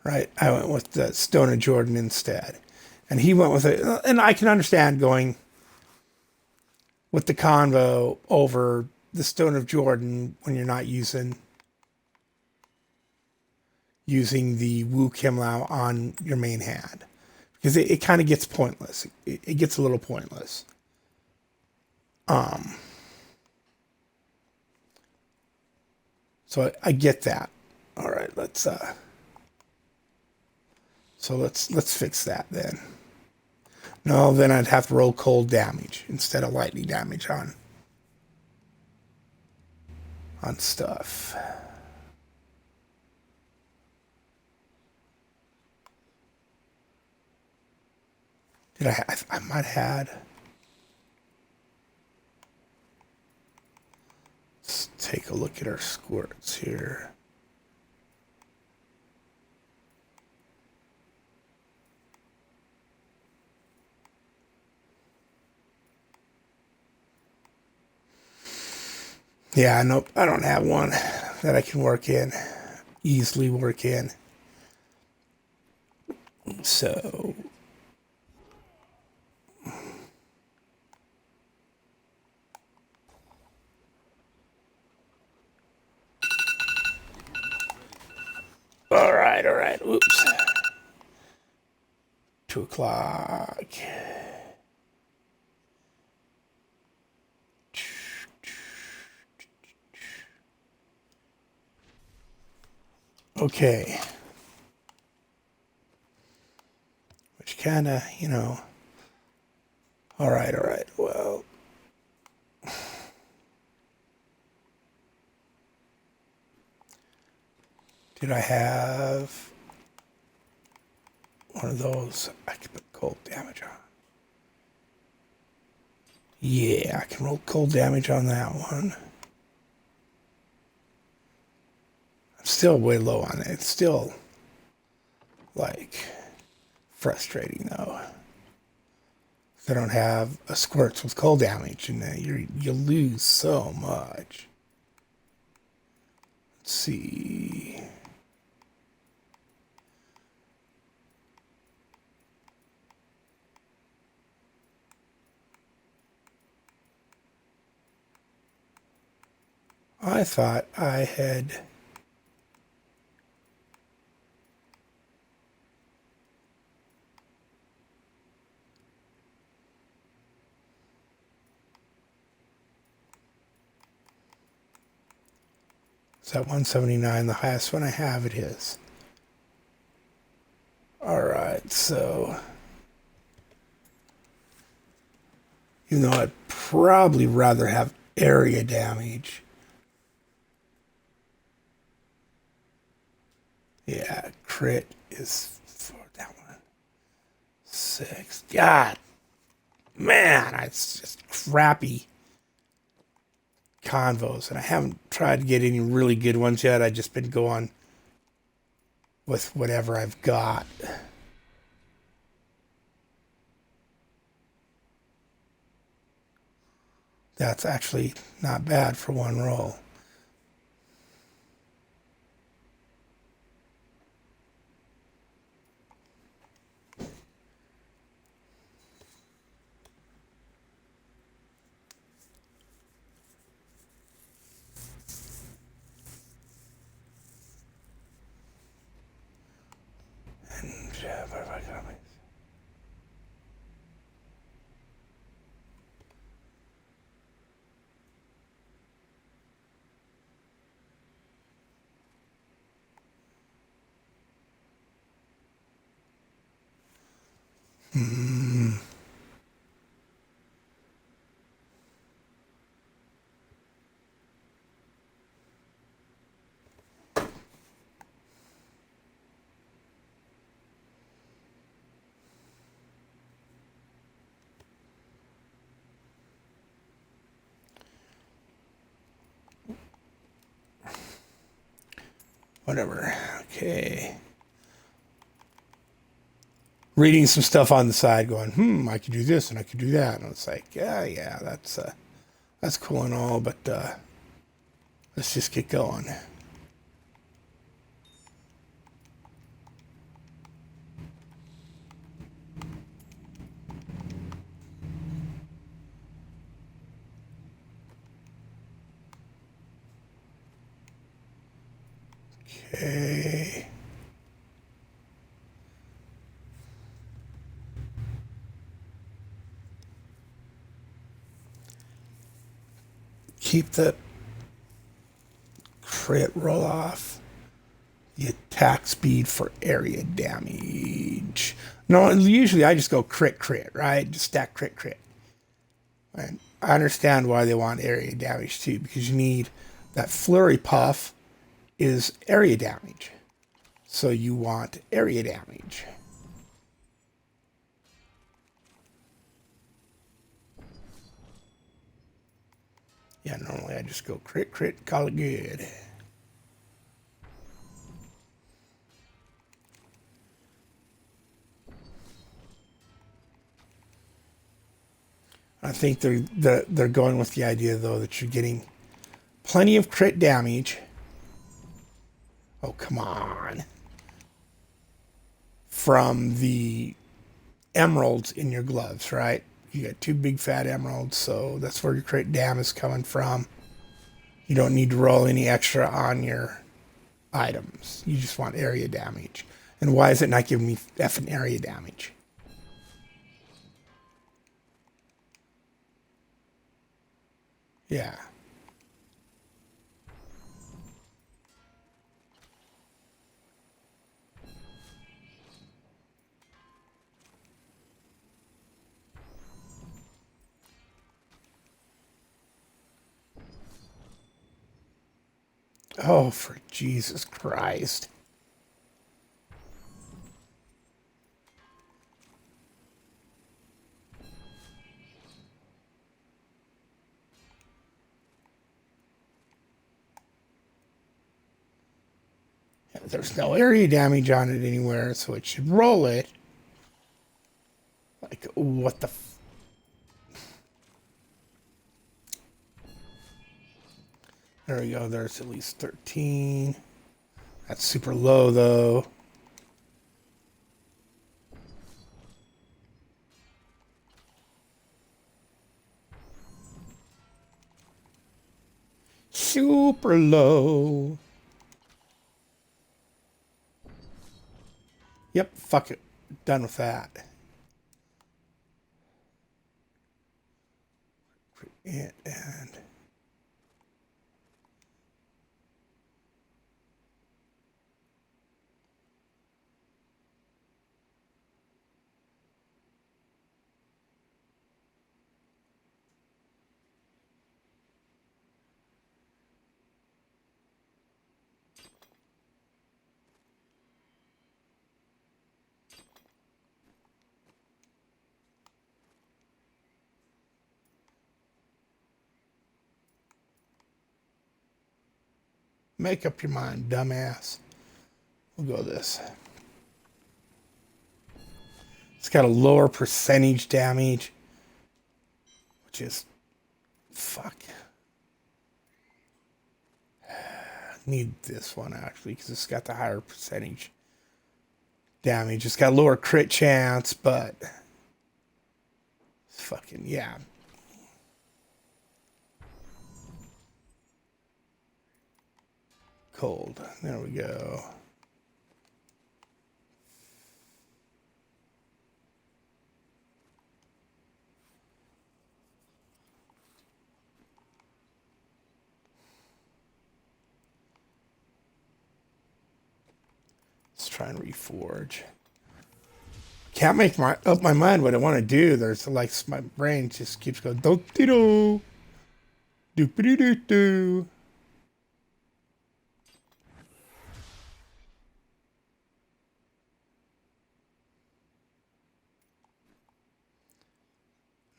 Right. I went with the Stone of Jordan instead. And he went with it. And I can understand going with the Convo over the Stone of Jordan when you're not using the Wu Kim Lao on your main hand. Because it kind of gets pointless. It gets a little pointless. So I get that. All right, let's fix that then. No, then I'd have to roll cold damage instead of lightning damage on stuff. Did I might have had. Let's take a look at our squirts here. Yeah, nope, I don't have one that I can easily work in. So, all right. Oops. 2 o'clock. Okay. Which kind of, all right. Well, did I have one of those I can put cold damage on? Yeah, I can roll cold damage on that one. I'm still way low on it. It's still, like, frustrating, though. I don't have a squirts with cold damage, and you lose so much. Let's see. I thought I had. Is that 179? The highest one I have it is. All right, so even though I'd probably rather have area damage. Yeah, crit is for that one. 6. God, man, it's just crappy convos, and I haven't tried to get any really good ones yet. I've just been going with whatever I've got. That's actually not bad for one roll. Whatever. Okay. Reading some stuff on the side, going, I could do this and I could do that. And it's like, yeah, that's cool and all, but let's just get going. Okay. Keep the crit roll off. The attack speed for area damage. No, usually I just go crit, right? Just stack crit. And I understand why they want area damage too, because you need that flurry puff is area damage. So you want area damage. Yeah, normally I just go crit, call it good. I think they're going with the idea though that you're getting plenty of crit damage. Oh, come on. From the emeralds in your gloves, right? You got 2 big fat emeralds, so that's where your crit dam is coming from. You don't need to roll any extra on your items. You just want area damage. And why is it not giving me effing area damage? Yeah. Oh, for Jesus Christ. There's no area damage on it anywhere, so it should roll it. Like, what the There we go. There's at least 13. That's super low, though. Super low. Yep, fuck it. Done with that. And make up your mind, dumbass. We'll go this. It's got a lower percentage damage, which is fuck. Need this one actually because it's got the higher percentage damage. It's got lower crit chance, but fucking yeah. Cold. There we go. Let's try and reforge. can't make up my mind what I want to do. There's like my brain just keeps going do dee doo doopity doo doo.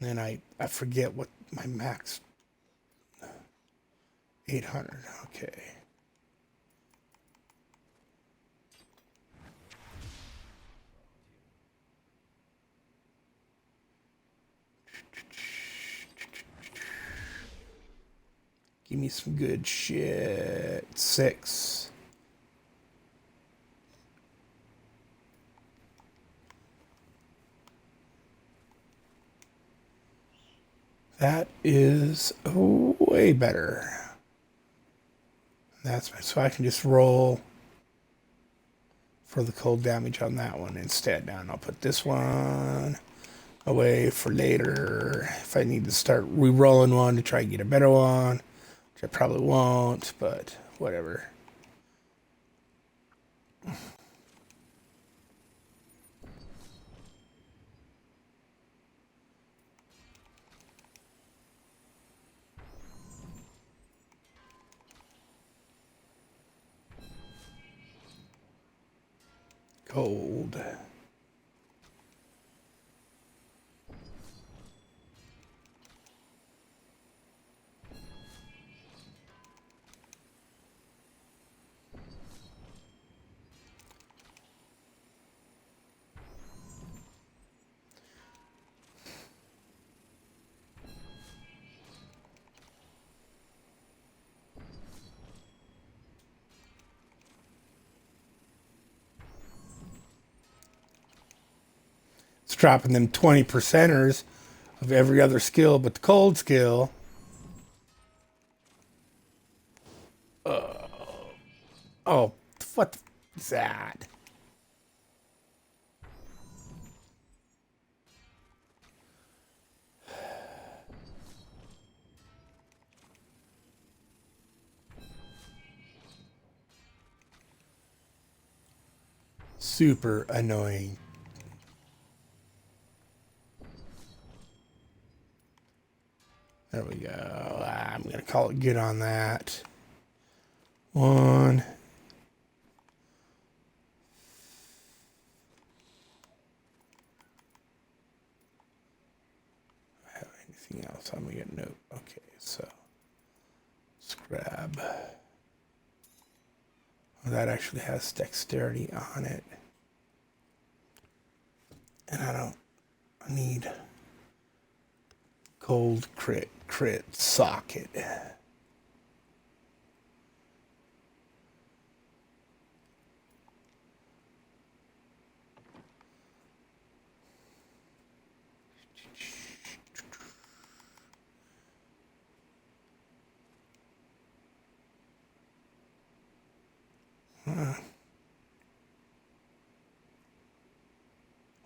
Then I forget what my max 800. Okay. Give me some good shit. 6. That is way better. That's so I can just roll for the cold damage on that one instead. Now, and I'll put this one away for later if I need to start re-rolling one to try and get a better one, which I probably won't, but whatever. Cold. It's dropping them 20%ers of every other skill but the cold skill. Oh, what is that? Super annoying. There we go. I'm going to call it good on that. 1. Have anything else? I'm going to get note. Okay, so let's grab. Oh, that actually has dexterity on it. And I need cold crit socket.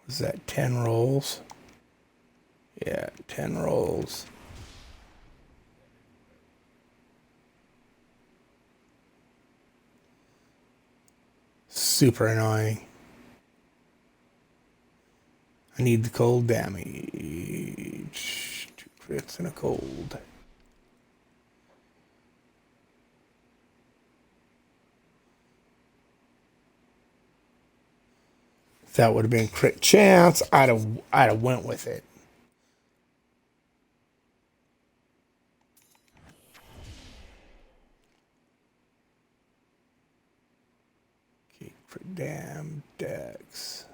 Was that 10 rolls? Yeah, 10 rolls. Super annoying. I need the cold damage. 2 crits and a cold. If that would have been crit chance, I'd have went with it. Okay, crit damn dex.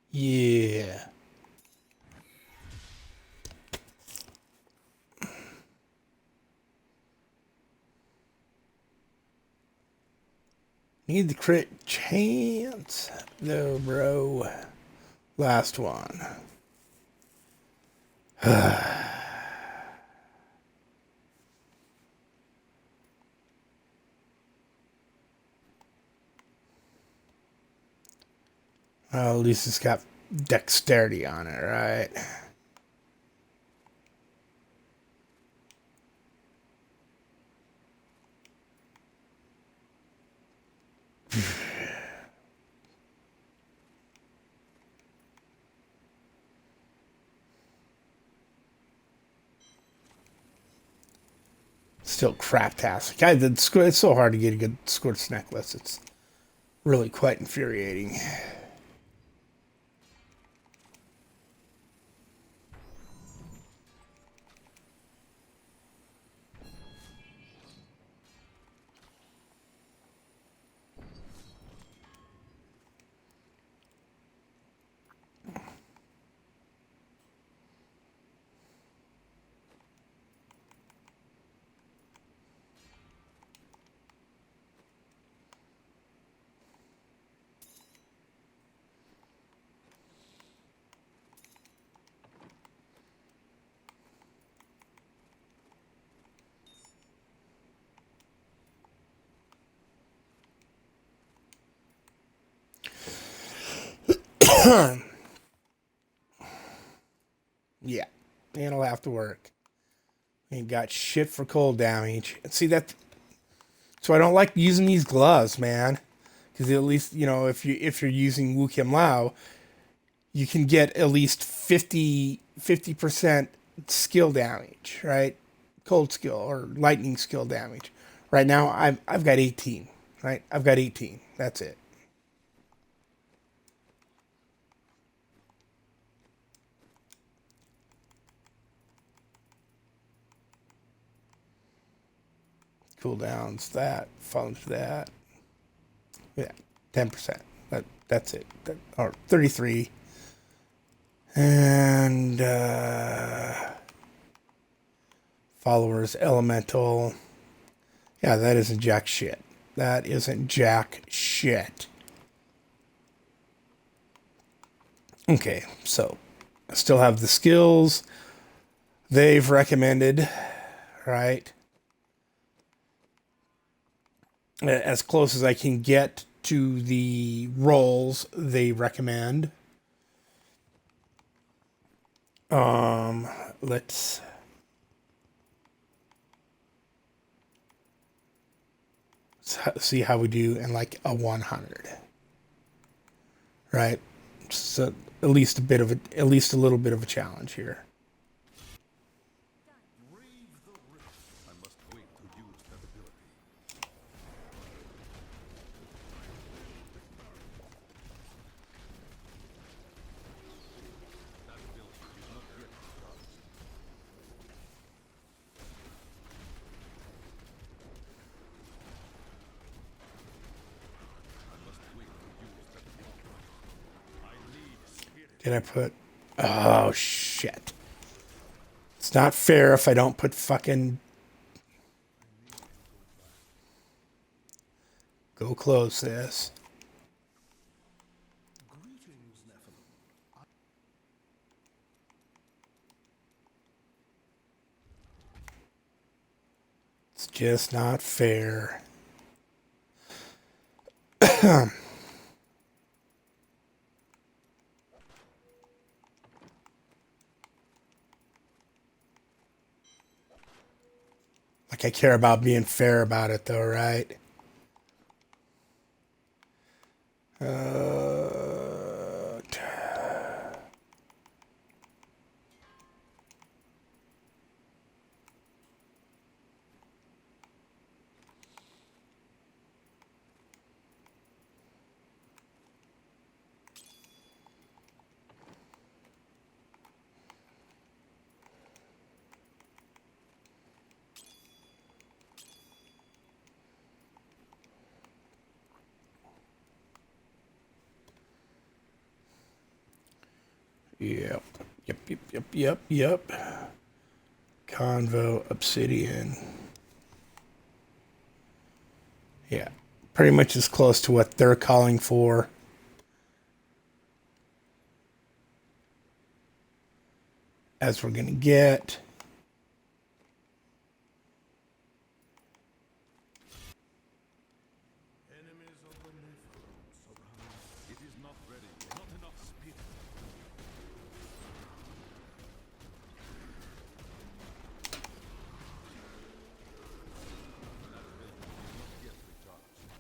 Yeah. Need the crit chance, though, bro. Last one. Well, at least it's got dexterity on it, right? Still craptastic. It's so hard to get a good Squirts necklace. It's really quite infuriating. Yeah, it'll have to work. Ain't got shit for cold damage. And see that? So I don't like using these gloves, man. Because at least if you're using Wu Kim Lao, you can get at least 50% skill damage, right? Cold skill or lightning skill damage. Right now I've got 18, right? I've got 18. That's it. Cooldowns that, follow to that. Yeah, 10%. That's it. Or 33. And followers elemental. Yeah, that isn't jack shit. That isn't jack shit. Okay, so I still have the skills they've recommended, right? As close as I can get to the roles they recommend. Let's see how we do in like a 100, right? So at least at least a little bit of a challenge here. Brave the risk. I must wait to use that ability. That ability is not yet charged. I must wait to use that ability. I need spirit. Did I put? Oh shit! It's not fair if I don't put fucking. Go close this. It's just not fair. Like I care about being fair about it though, right? T- yep. Yep. Convo Obsidian. Yeah. pretty much as close to what they're calling for as we're going to get. It is not ready yet. Not enough spirit. That building is not yet recharged.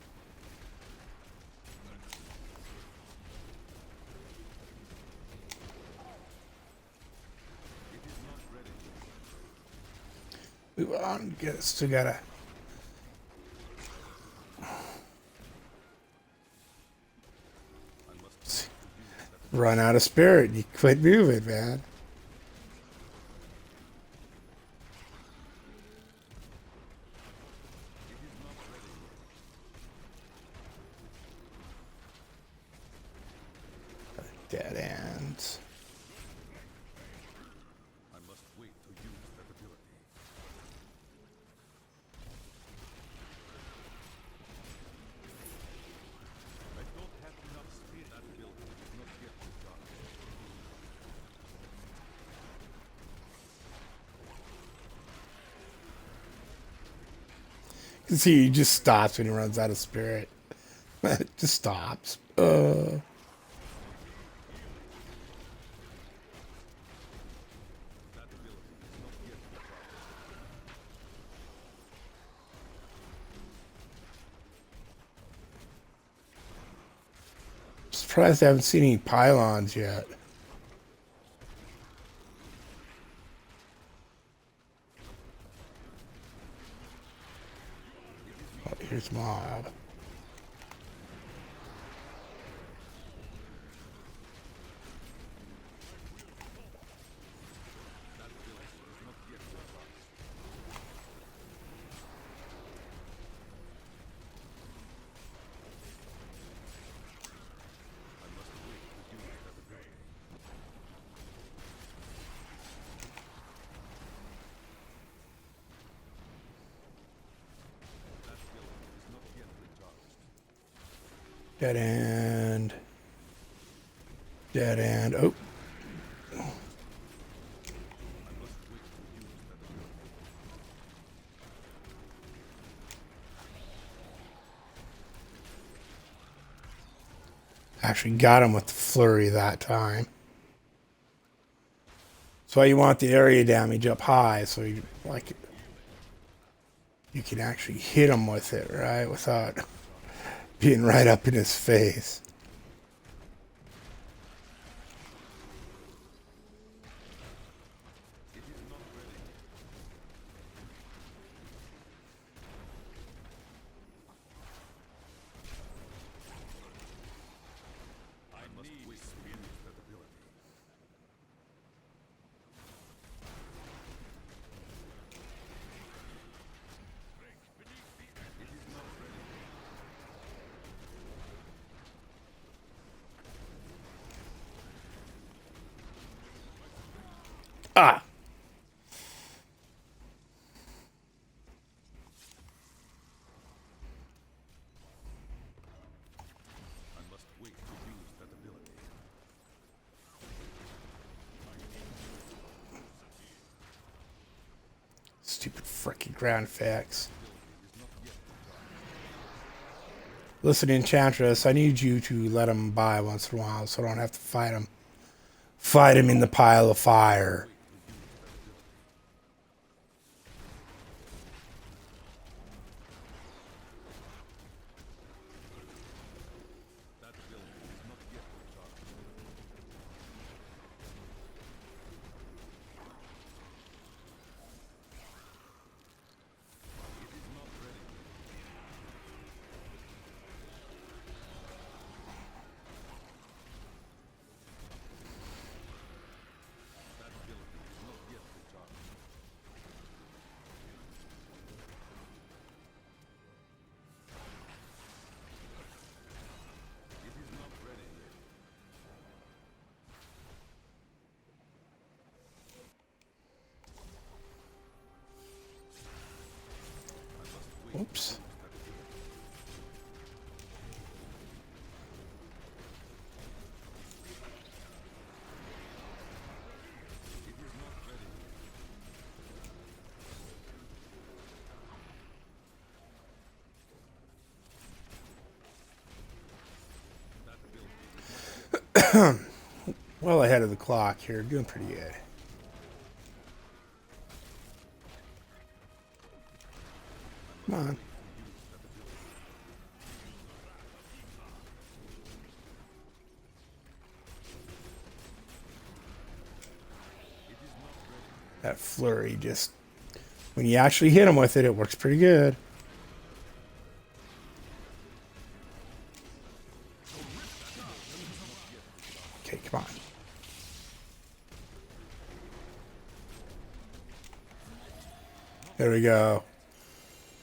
It is not ready yet. We still gotta I must use that. run out of spirit. You quit moving, man. It is not ready yet. Dead ends. I must wait to use that ability. I don't have enough spirit. That building is not yet recharged. You can see he just stops when he runs out of spirit. It just stops. That ability is not yet recharged. Surprised I haven't seen any pylons yet. Oh, here's mob. That building is not yet recharged. I must wait to use that ability. That building is not yet recharged. Dead end. Dead end. Oh, I must wait to use that ability. actually got him with the flurry that time. That's why you want the area damage up high, so you you can actually hit him with it, right, without being right up in his face. It is not ready. I must wait to use that ability. It is not ready. Ah! I must wait to use that ability. Stupid freaking ground effects. Ability is not yet recharged. Listen, Enchantress, I need you to let him by once in a while so I don't have to fight him. Fight him in the pile of fire. That ability is not yet recharged. It is not ready. That ability Well ahead of the clock here. Doing pretty good. Come on. That flurry just, when you actually hit him with it, it works pretty good. Okay, come on. There we go.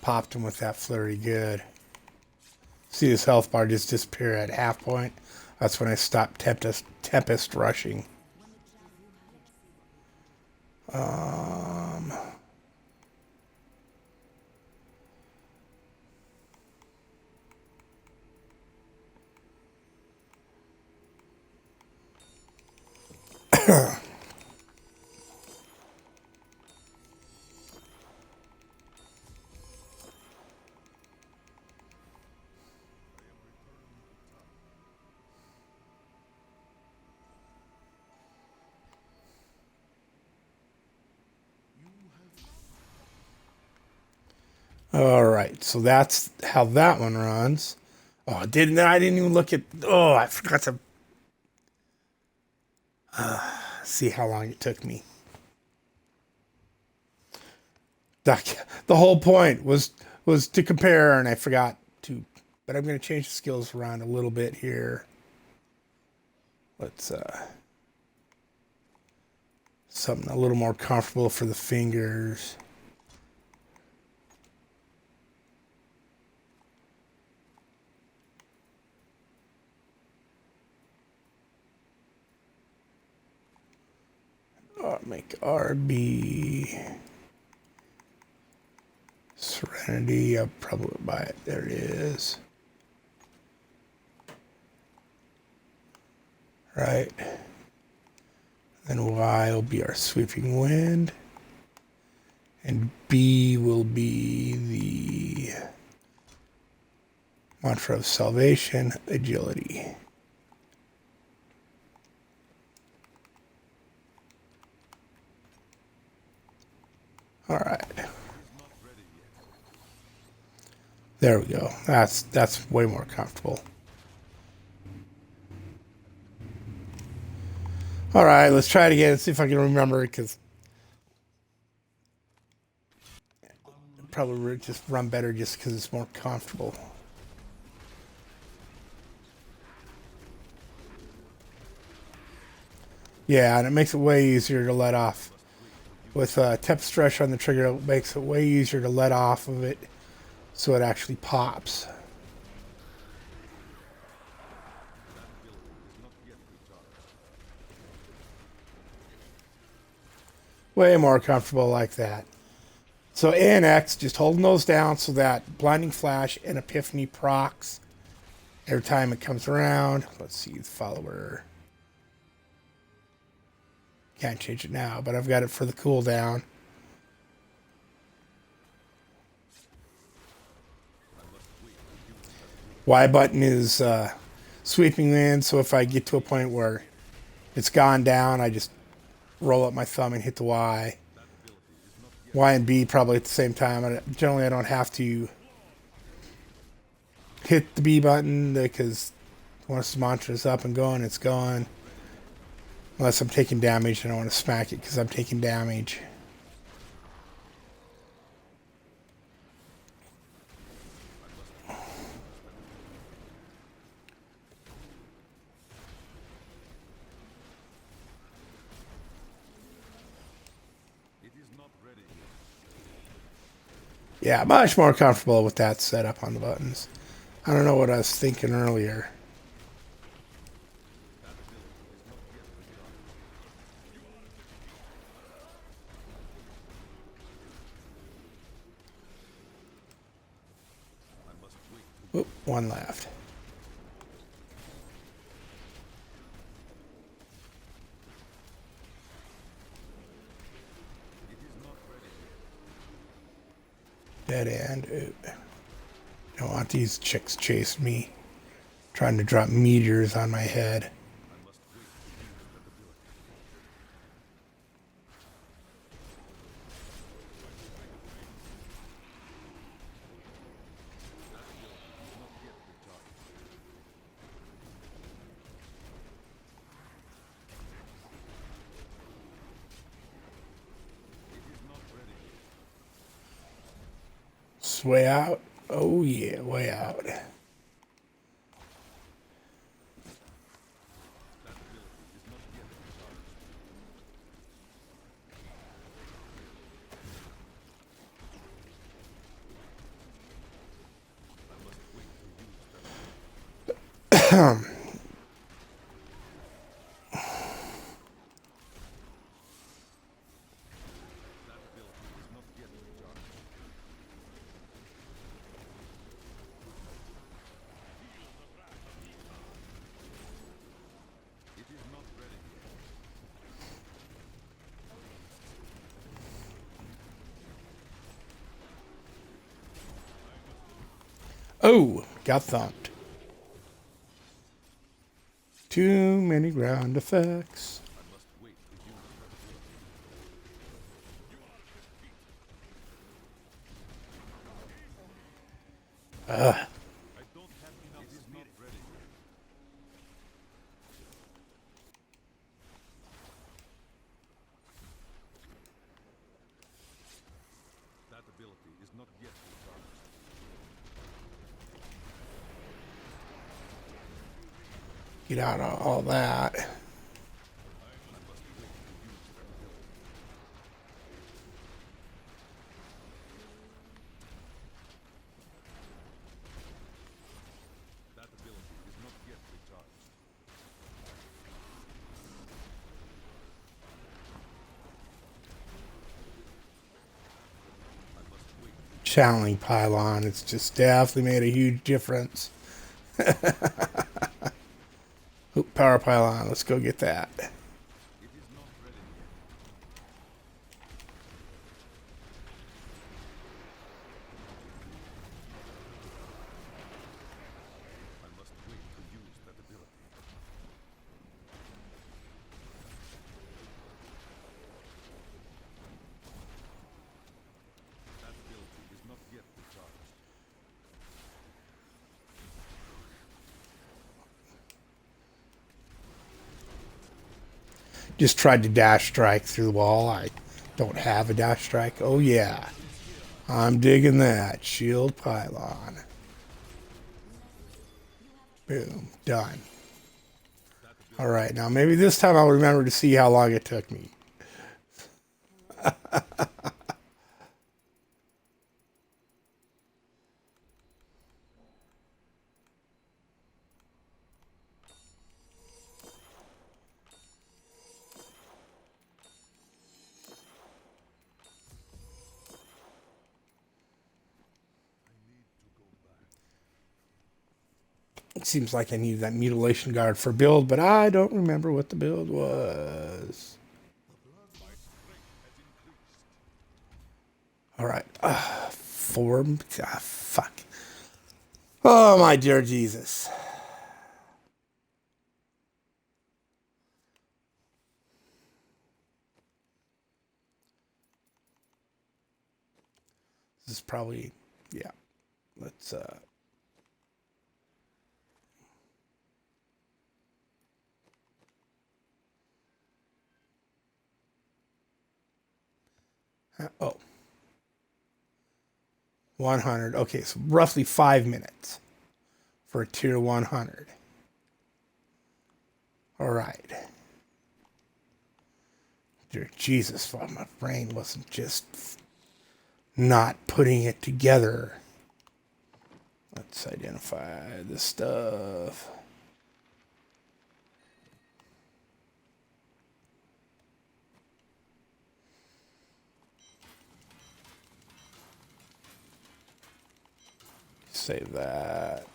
Popped him with that flurry good. See his health bar just disappear at half point. That's when I stopped Tempest rushing. All right, so that's how that one runs. Oh, I didn't even look at. Oh, I forgot to see how long it took me. The whole point was to compare, and I forgot to. But I'm going to change the skills around a little bit here. Let's something a little more comfortable for the fingers. Make RB Serenity. I'll probably buy it. There it is. Right. Then Y will be our sweeping wind. And B will be the mantra of salvation, agility. All right. There we go. That's way more comfortable. All right, let's try it again and see if I can remember it, because probably would just run better just because it's more comfortable. Yeah, and it makes it way easier to let off. With temp stretch on the trigger, it makes it way easier to let off of it so it actually pops. Way more comfortable like that. So A and X, just holding those down so that Blinding Flash and Epiphany procs every time it comes around. Let's see, the follower. Can't change it now, but I've got it for the cooldown. Y button is sweeping in, so if I get to a point where it's gone down, I just roll up my thumb and hit the Y. Y and B probably at the same time. Generally, I don't have to hit the B button because once the mantra is up and going, it's gone. Unless I'm taking damage, I don't want to smack it because I'm taking damage. Yeah, much more comfortable with that setup on the buttons. I don't know what I was thinking earlier. Oop, one left. Dead end. Oop. Don't want these chicks chasing me, trying to drop meteors on my head. It's way out. Oh yeah, way out. That ability is not yet recharged. I must wait to use that ability. That ability is not yet recharged. It is not ready yet. Oh, got thumped. Too many ground effects. I must wait to use that ability. I don't have enough. It is not ready yet. That ability is not yet recharged. Get out of all that. I must wait to use that ability. That ability is not yet recharged. I must wait to Channeling pylon. It's just definitely made a huge difference. Oop, power pylon. Let's go get that. It is not ready yet. I must wait to use that ability. That ability is not yet recharged. Just tried to dash strike through the wall. I don't have a dash strike. Oh yeah. I'm digging that. Shield pylon. Boom. Done. That ability All right. Now maybe this time I'll remember to see how long it took me. It seems like I need that mutilation guard for build, but I don't remember what the build was. All right. Form. Fuck. Oh, my dear Jesus. This is probably, yeah. Let's, oh. 100. Okay, so roughly 5 minutes for a tier 100. All right. Dear Jesus, well, my brain wasn't just not putting it together. Let's identify this stuff. Save that.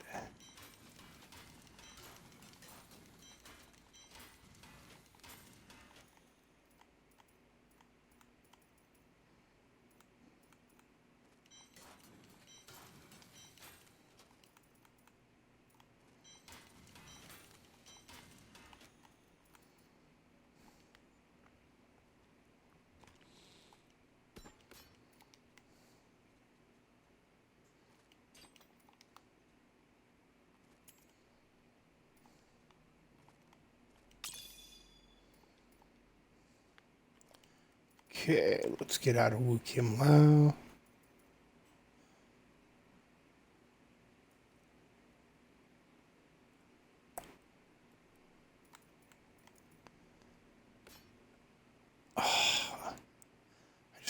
Okay, let's get out of Wu Kim Lao.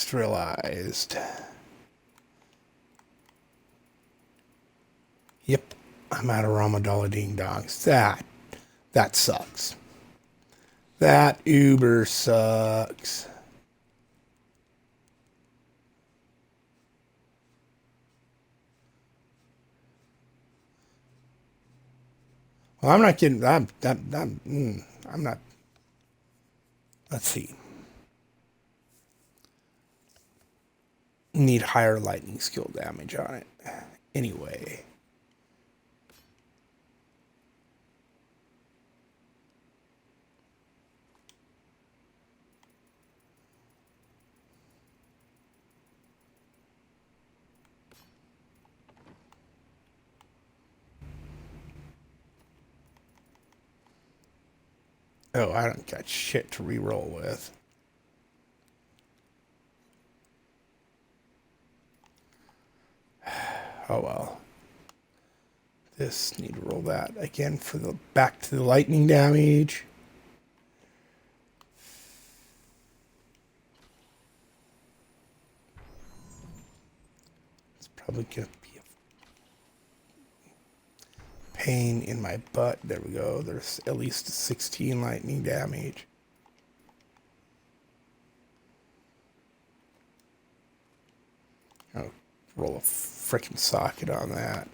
just realized. Yep, I'm out of Ramadala Ding Dongs. That sucks. That uber sucks. Well, I'm not getting. I'm not. Let's see. Need higher lightning skill damage on it. Anyway. Oh, I don't got shit to re-roll with. Oh well. This need to roll that again for the back to the lightning damage. It's probably gonna be a pain in my butt. There we go. There's at least 16 lightning damage. I'll roll a freaking socket on that.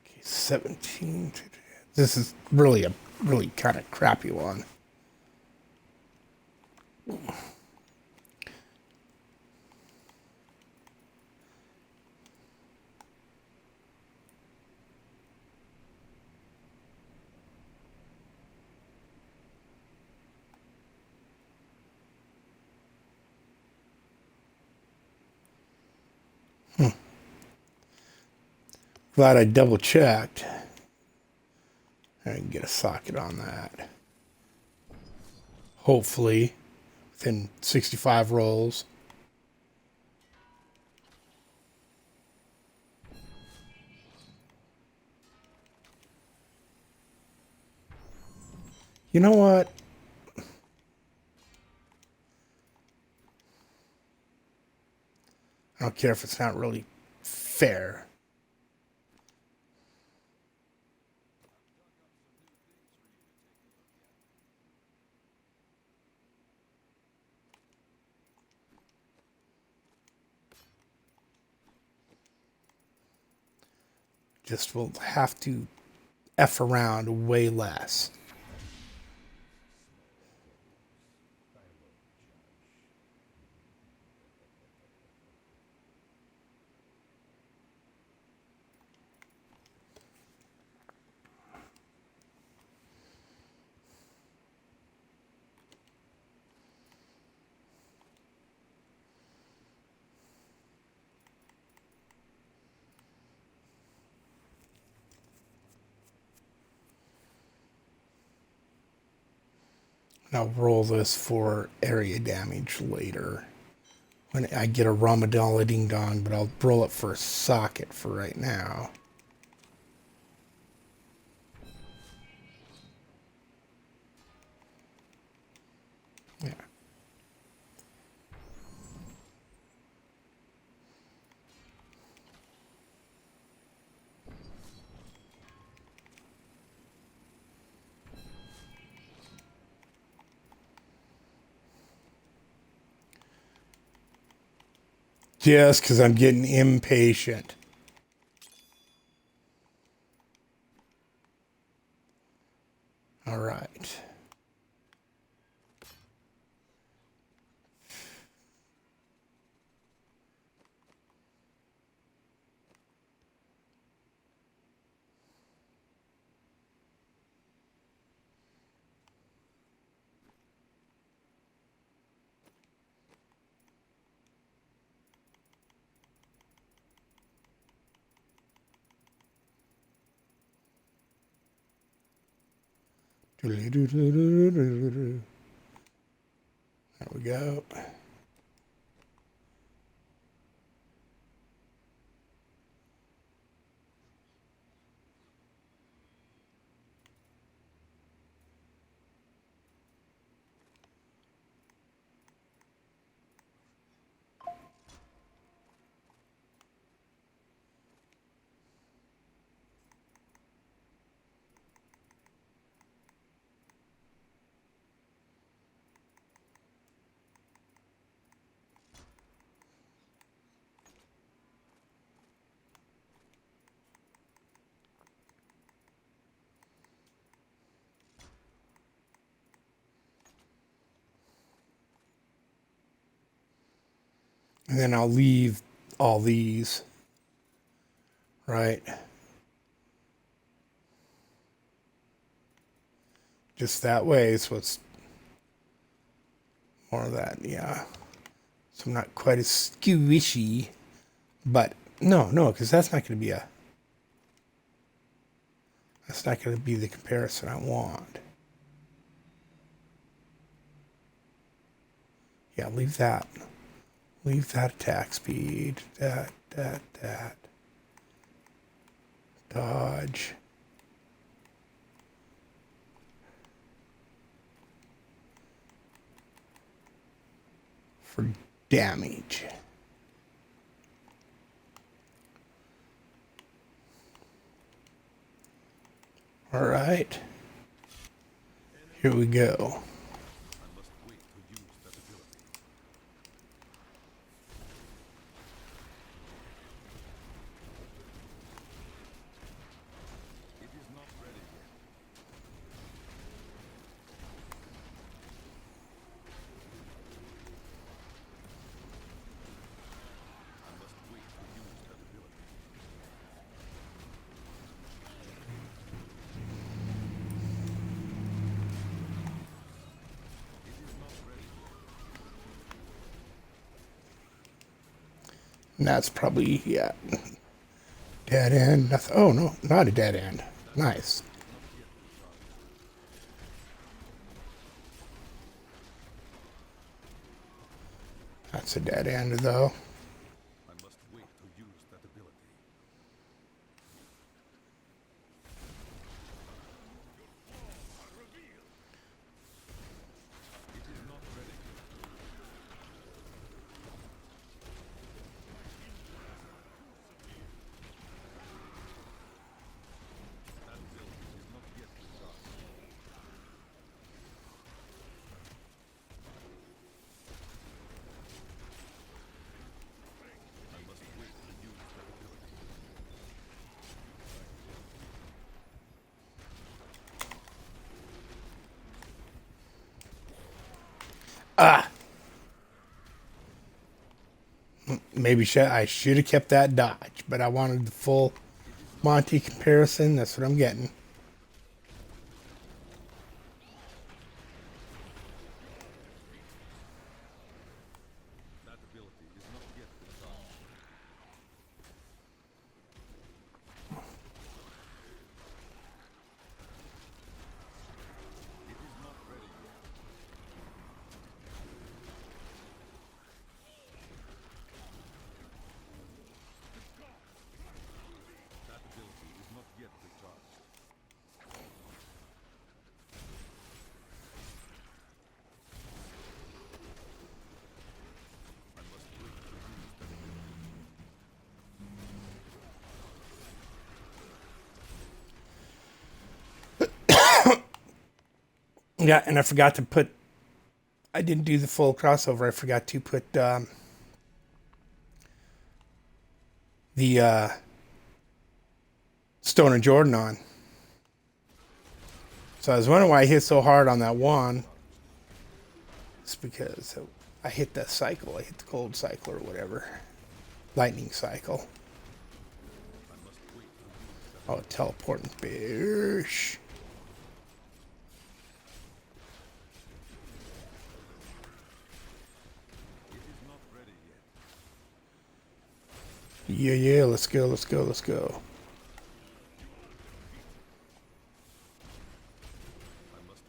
Okay, 17. This is really a really kind of crappy one. Glad I double checked. I can get a socket on that. Hopefully, within 65 rolls. You know what? I don't care if it's not really fair. Just will have to F around way less. And I'll roll this for area damage later when I get a Ramadala Ding Dong, but I'll roll it for a socket for right now. Yeah. Just because I'm getting impatient. All right. There we go. And then I'll leave all these, right? Just that way, so it's more of that, yeah. So I'm not quite as squishy, but no, because that's not going to be that's not going to be the comparison I want. Yeah, leave that. Leave that attack speed. That. Dodge. For damage. All right. Here we go. And that's probably, yeah, dead end. Nothing. Oh, no, not a dead end. Nice. That's a dead end, though. I must wait to use that ability. It is not ready yet. That ability is not yet recharged. I must wait to use that ability. Maybe I should have kept that dodge, but I wanted the full Monty comparison. That's what I'm getting. That ability is not yet recharged. It is not ready yet. That ability is not yet recharged. I must wait to use that ability. Yeah, and I forgot to put. I didn't do the full crossover. I forgot to put the Stone and Jordan on. So I was wondering why I hit so hard on that one. It's because I hit that cycle. I hit the cold cycle or whatever. Lightning cycle. Oh, teleporting fish. It is not ready yet. Yeah, let's go. I must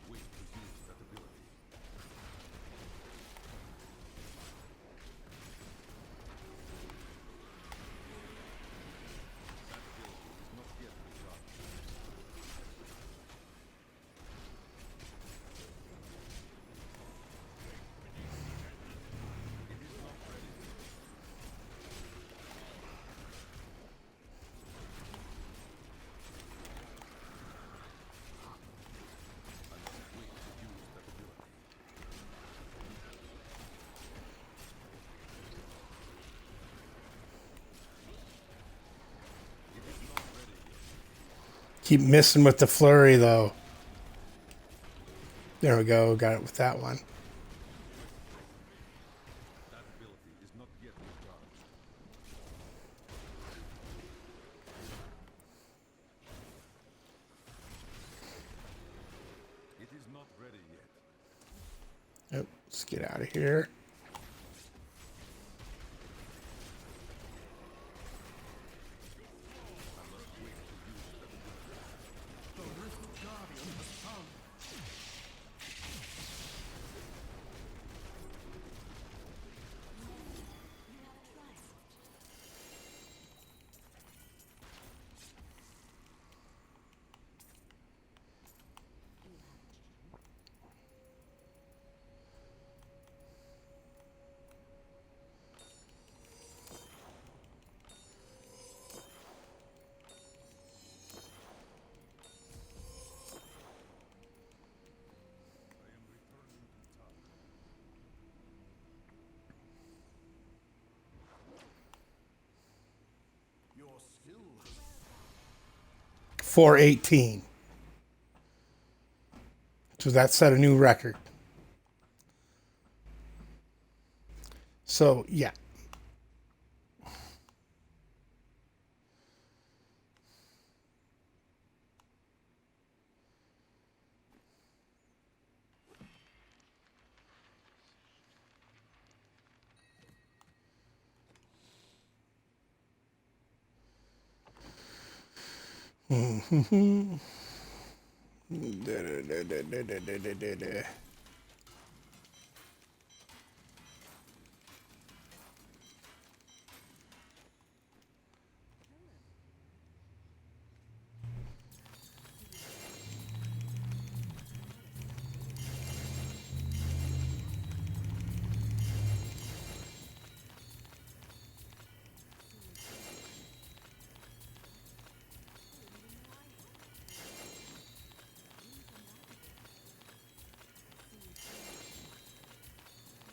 Keep missing with the flurry, though. There we go. Got it with that one. That ability is not yet recharged. It is not ready yet. Oh, let's get out of here. I am returning to town. 418. So that set a new record. So, yeah.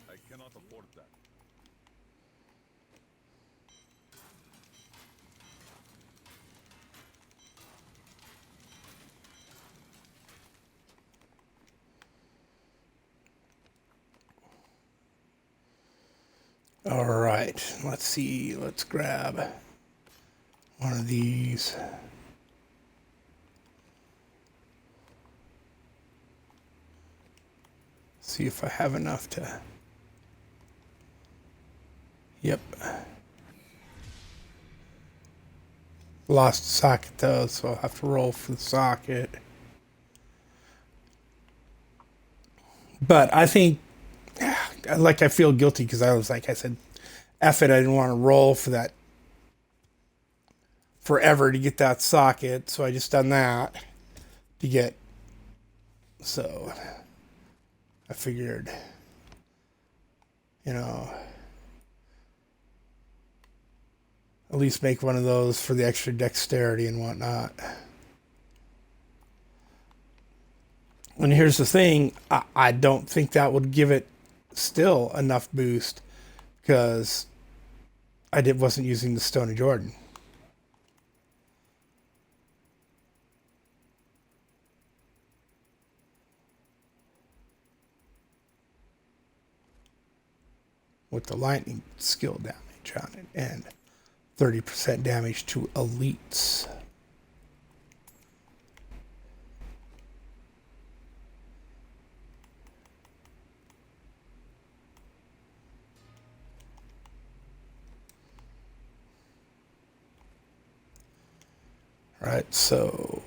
I cannot afford that. All right. Let's see. Let's grab one of these. See if I have enough to. Yep. Lost the socket though, so I'll have to roll for the socket. But I think, I feel guilty because I was like, I said, F it, I didn't want to roll for that forever to get that socket, so I just done that to get. So I figured, you know, at least make one of those for the extra dexterity and whatnot. And here's the thing, I don't think that would give it still enough boost because wasn't using the Stone of Jordan. With the lightning skill damage on it and 30% damage to elites. Right, so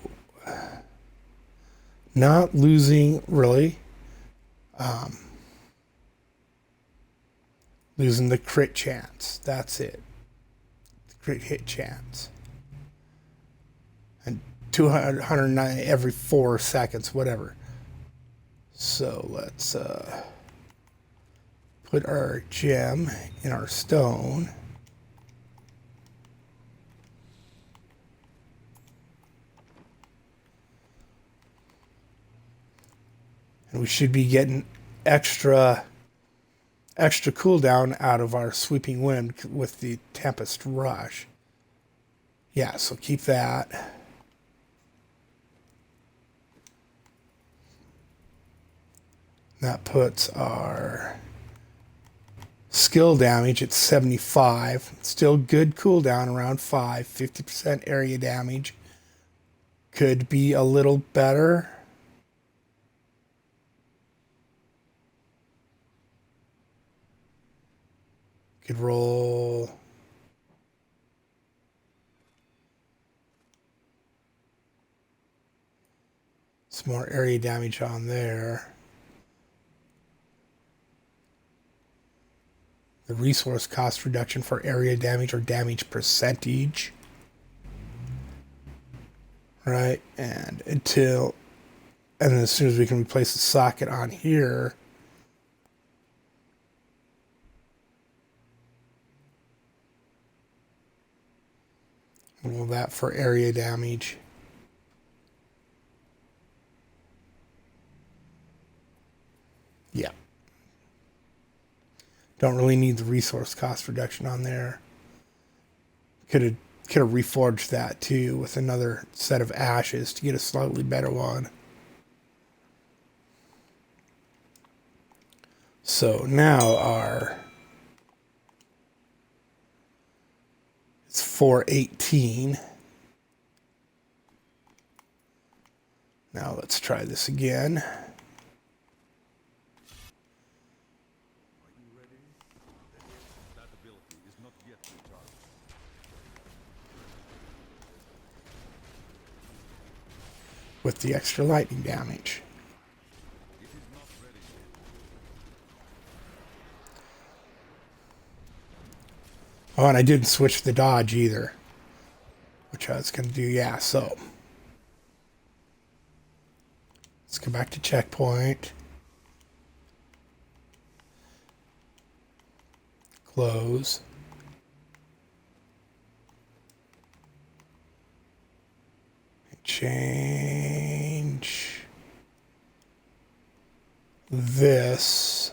not losing really. Losing the crit chance. That's it. The crit hit chance. And 209 every 4 seconds, whatever. So let's put our gem in our stone. And we should be getting extra cooldown out of our sweeping wind with the Tempest Rush. Yeah, so keep that. That puts our skill damage at 75. Still good cooldown around 5. 50% area damage. Could be a little better. Could roll some more area damage on there. The resource cost reduction for area damage or damage percentage. Right, and then as soon as we can replace the socket on here, roll that for area damage. Yeah. Don't really need the resource cost reduction on there. Could have reforged that too with another set of ashes to get a slightly better one. So now it's 418. Now let's try this again. With the extra lightning damage. Oh, and I didn't switch the dodge either, which I was going to do. Yeah, so let's go back to checkpoint. Close. Change this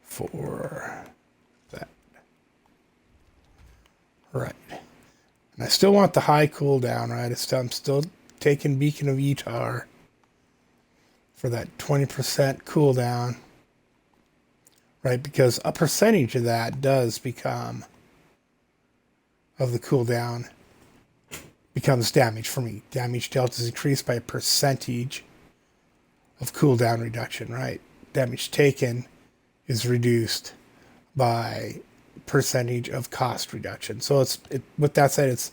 for that. Right. And I still want the high cooldown, right? I'm still taking Beacon of Etar for that 20% cooldown. Right? Because a percentage of that does become, of the cooldown, becomes damage for me. Damage dealt is increased by a percentage of cooldown reduction, right? Damage taken is reduced by percentage of cost reduction. So with that said, it's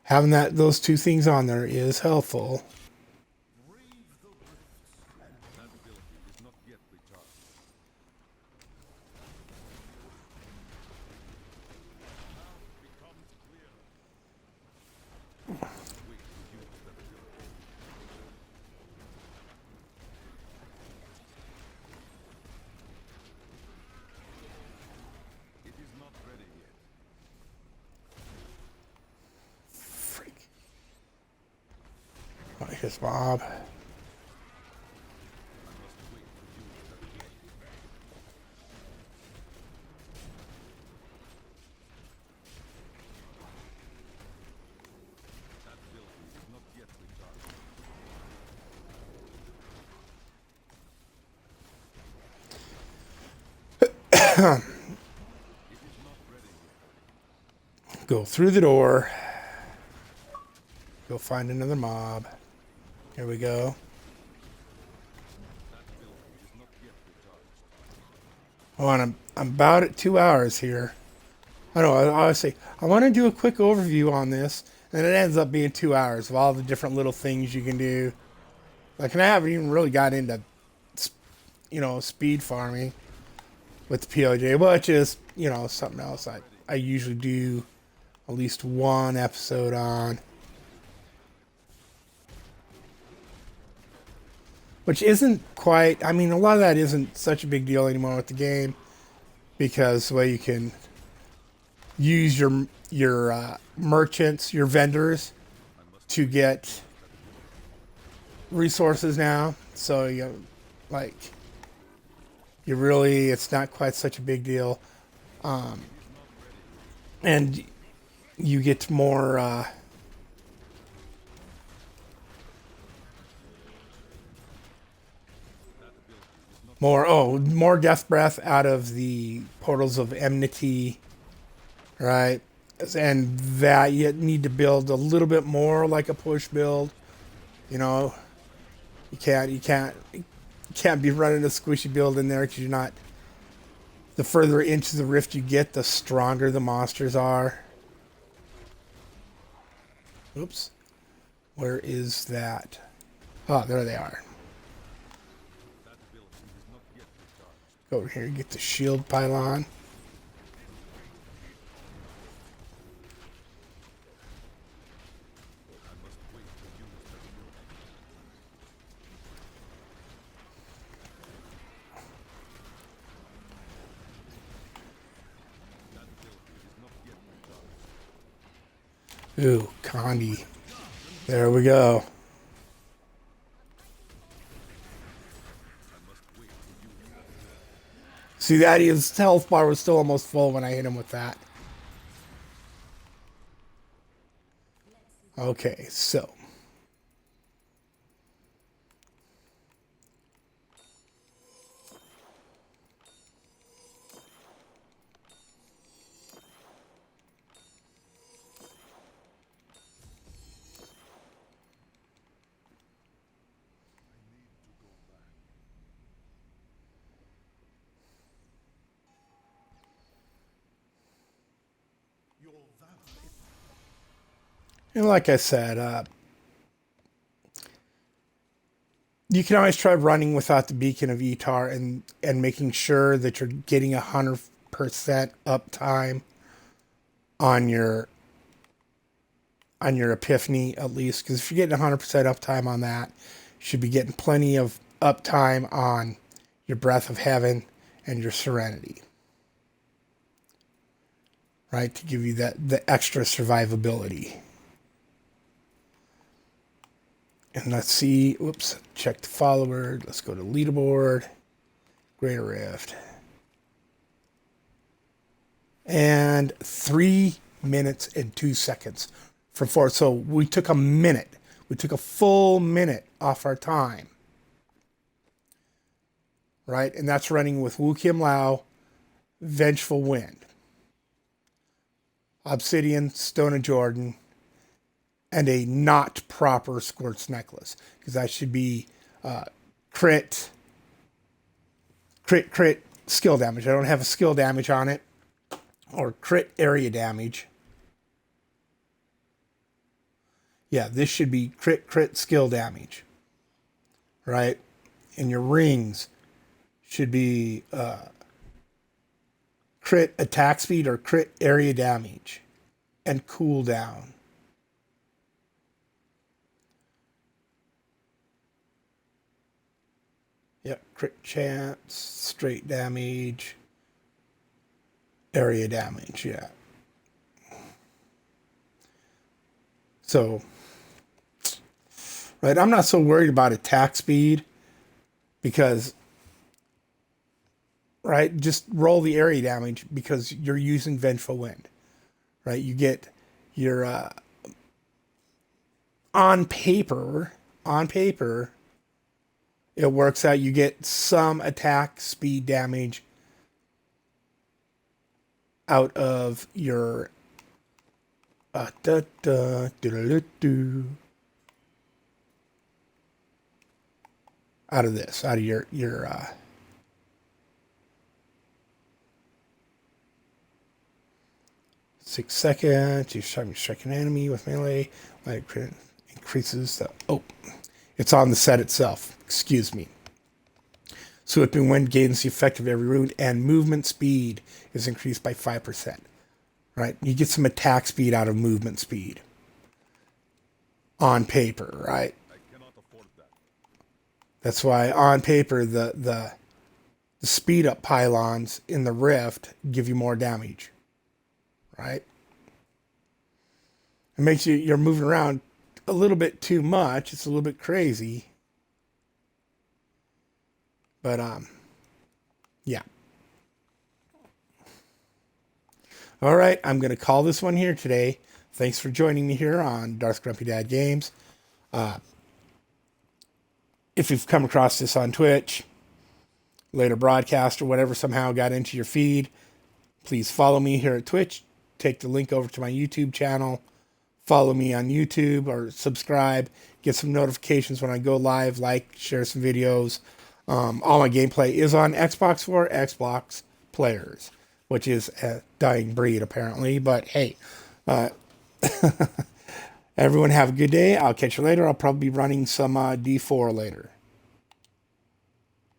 having those two things on there is helpful. Like his mob. Go through the door. Go find another mob. Here we go. Oh, and I'm about at 2 hours here. I know, I always say, I want to do a quick overview on this, and it ends up being 2 hours of all the different little things you can do. Like, and I haven't even really got into, speed farming with the POJ, which is, something else I usually do at least one episode on. Which isn't quite, a lot of that isn't such a big deal anymore with the game, because the way you can use your merchants, your vendors, to get resources now. So it's not quite such a big deal, and you get more. More death breath out of the portals of enmity, right? And that you need to build a little bit more like a push build. You know, you can't be running a squishy build in there because you're not. The further into the rift you get, the stronger the monsters are. Oops, where is that? Oh, there they are. Go over here and get the shield pylon. Ooh, Condi. There we go. See that his health bar was still almost full when I hit him with that. Okay, so. And like I said, you can always try running without the beacon of Etar and making sure that you're getting 100% uptime on your epiphany at least, because if you're getting 100% uptime on that, you should be getting plenty of uptime on your breath of heaven and your serenity, right, to give you that the extra survivability. And let's see, whoops, check the follower. Let's go to leaderboard, Greater Rift. And 3 minutes and 2 seconds from 4. So we took a minute. We took a full minute off our time. Right? And that's running with Wu Kim Lao, Vengeful Wind, Obsidian, Stone of Jordan, and a not proper Squirts Necklace. Because that should be crit skill damage. I don't have a skill damage on it. Or crit area damage. Yeah, this should be crit skill damage. Right? And your rings should be crit attack speed or crit area damage and cooldown. Yep, crit chance, straight damage, area damage, yeah. So, right, I'm not so worried about attack speed because, right, just roll the area damage because you're using Vengeful Wind, right? You get your, on paper, it works out. You get some attack speed damage out of your out of this, out of your 6 seconds. You strike an enemy with melee. Like increases the it's on the set itself. Excuse me. Sweeping Wind gains the effect of every wound, and movement speed is increased by 5%. Right? You get some attack speed out of movement speed. On paper, right? I cannot afford that. That's why on paper the speed up pylons in the rift give you more damage. Right? It makes you're moving around a little bit too much. It's a little bit crazy. But yeah. All right, I'm going to call this one here today. Thanks for joining me here on Darth Grumpy Dad Games. If you've come across this on Twitch, later broadcast or whatever somehow got into your feed, please follow me here at Twitch. Take the link over to my YouTube channel. Follow me on YouTube or subscribe. Get some notifications when I go live. Like, share some videos. All my gameplay is on Xbox for Xbox players, which is a dying breed apparently. But hey, everyone have a good day. I'll catch you later. I'll probably be running some D4 later.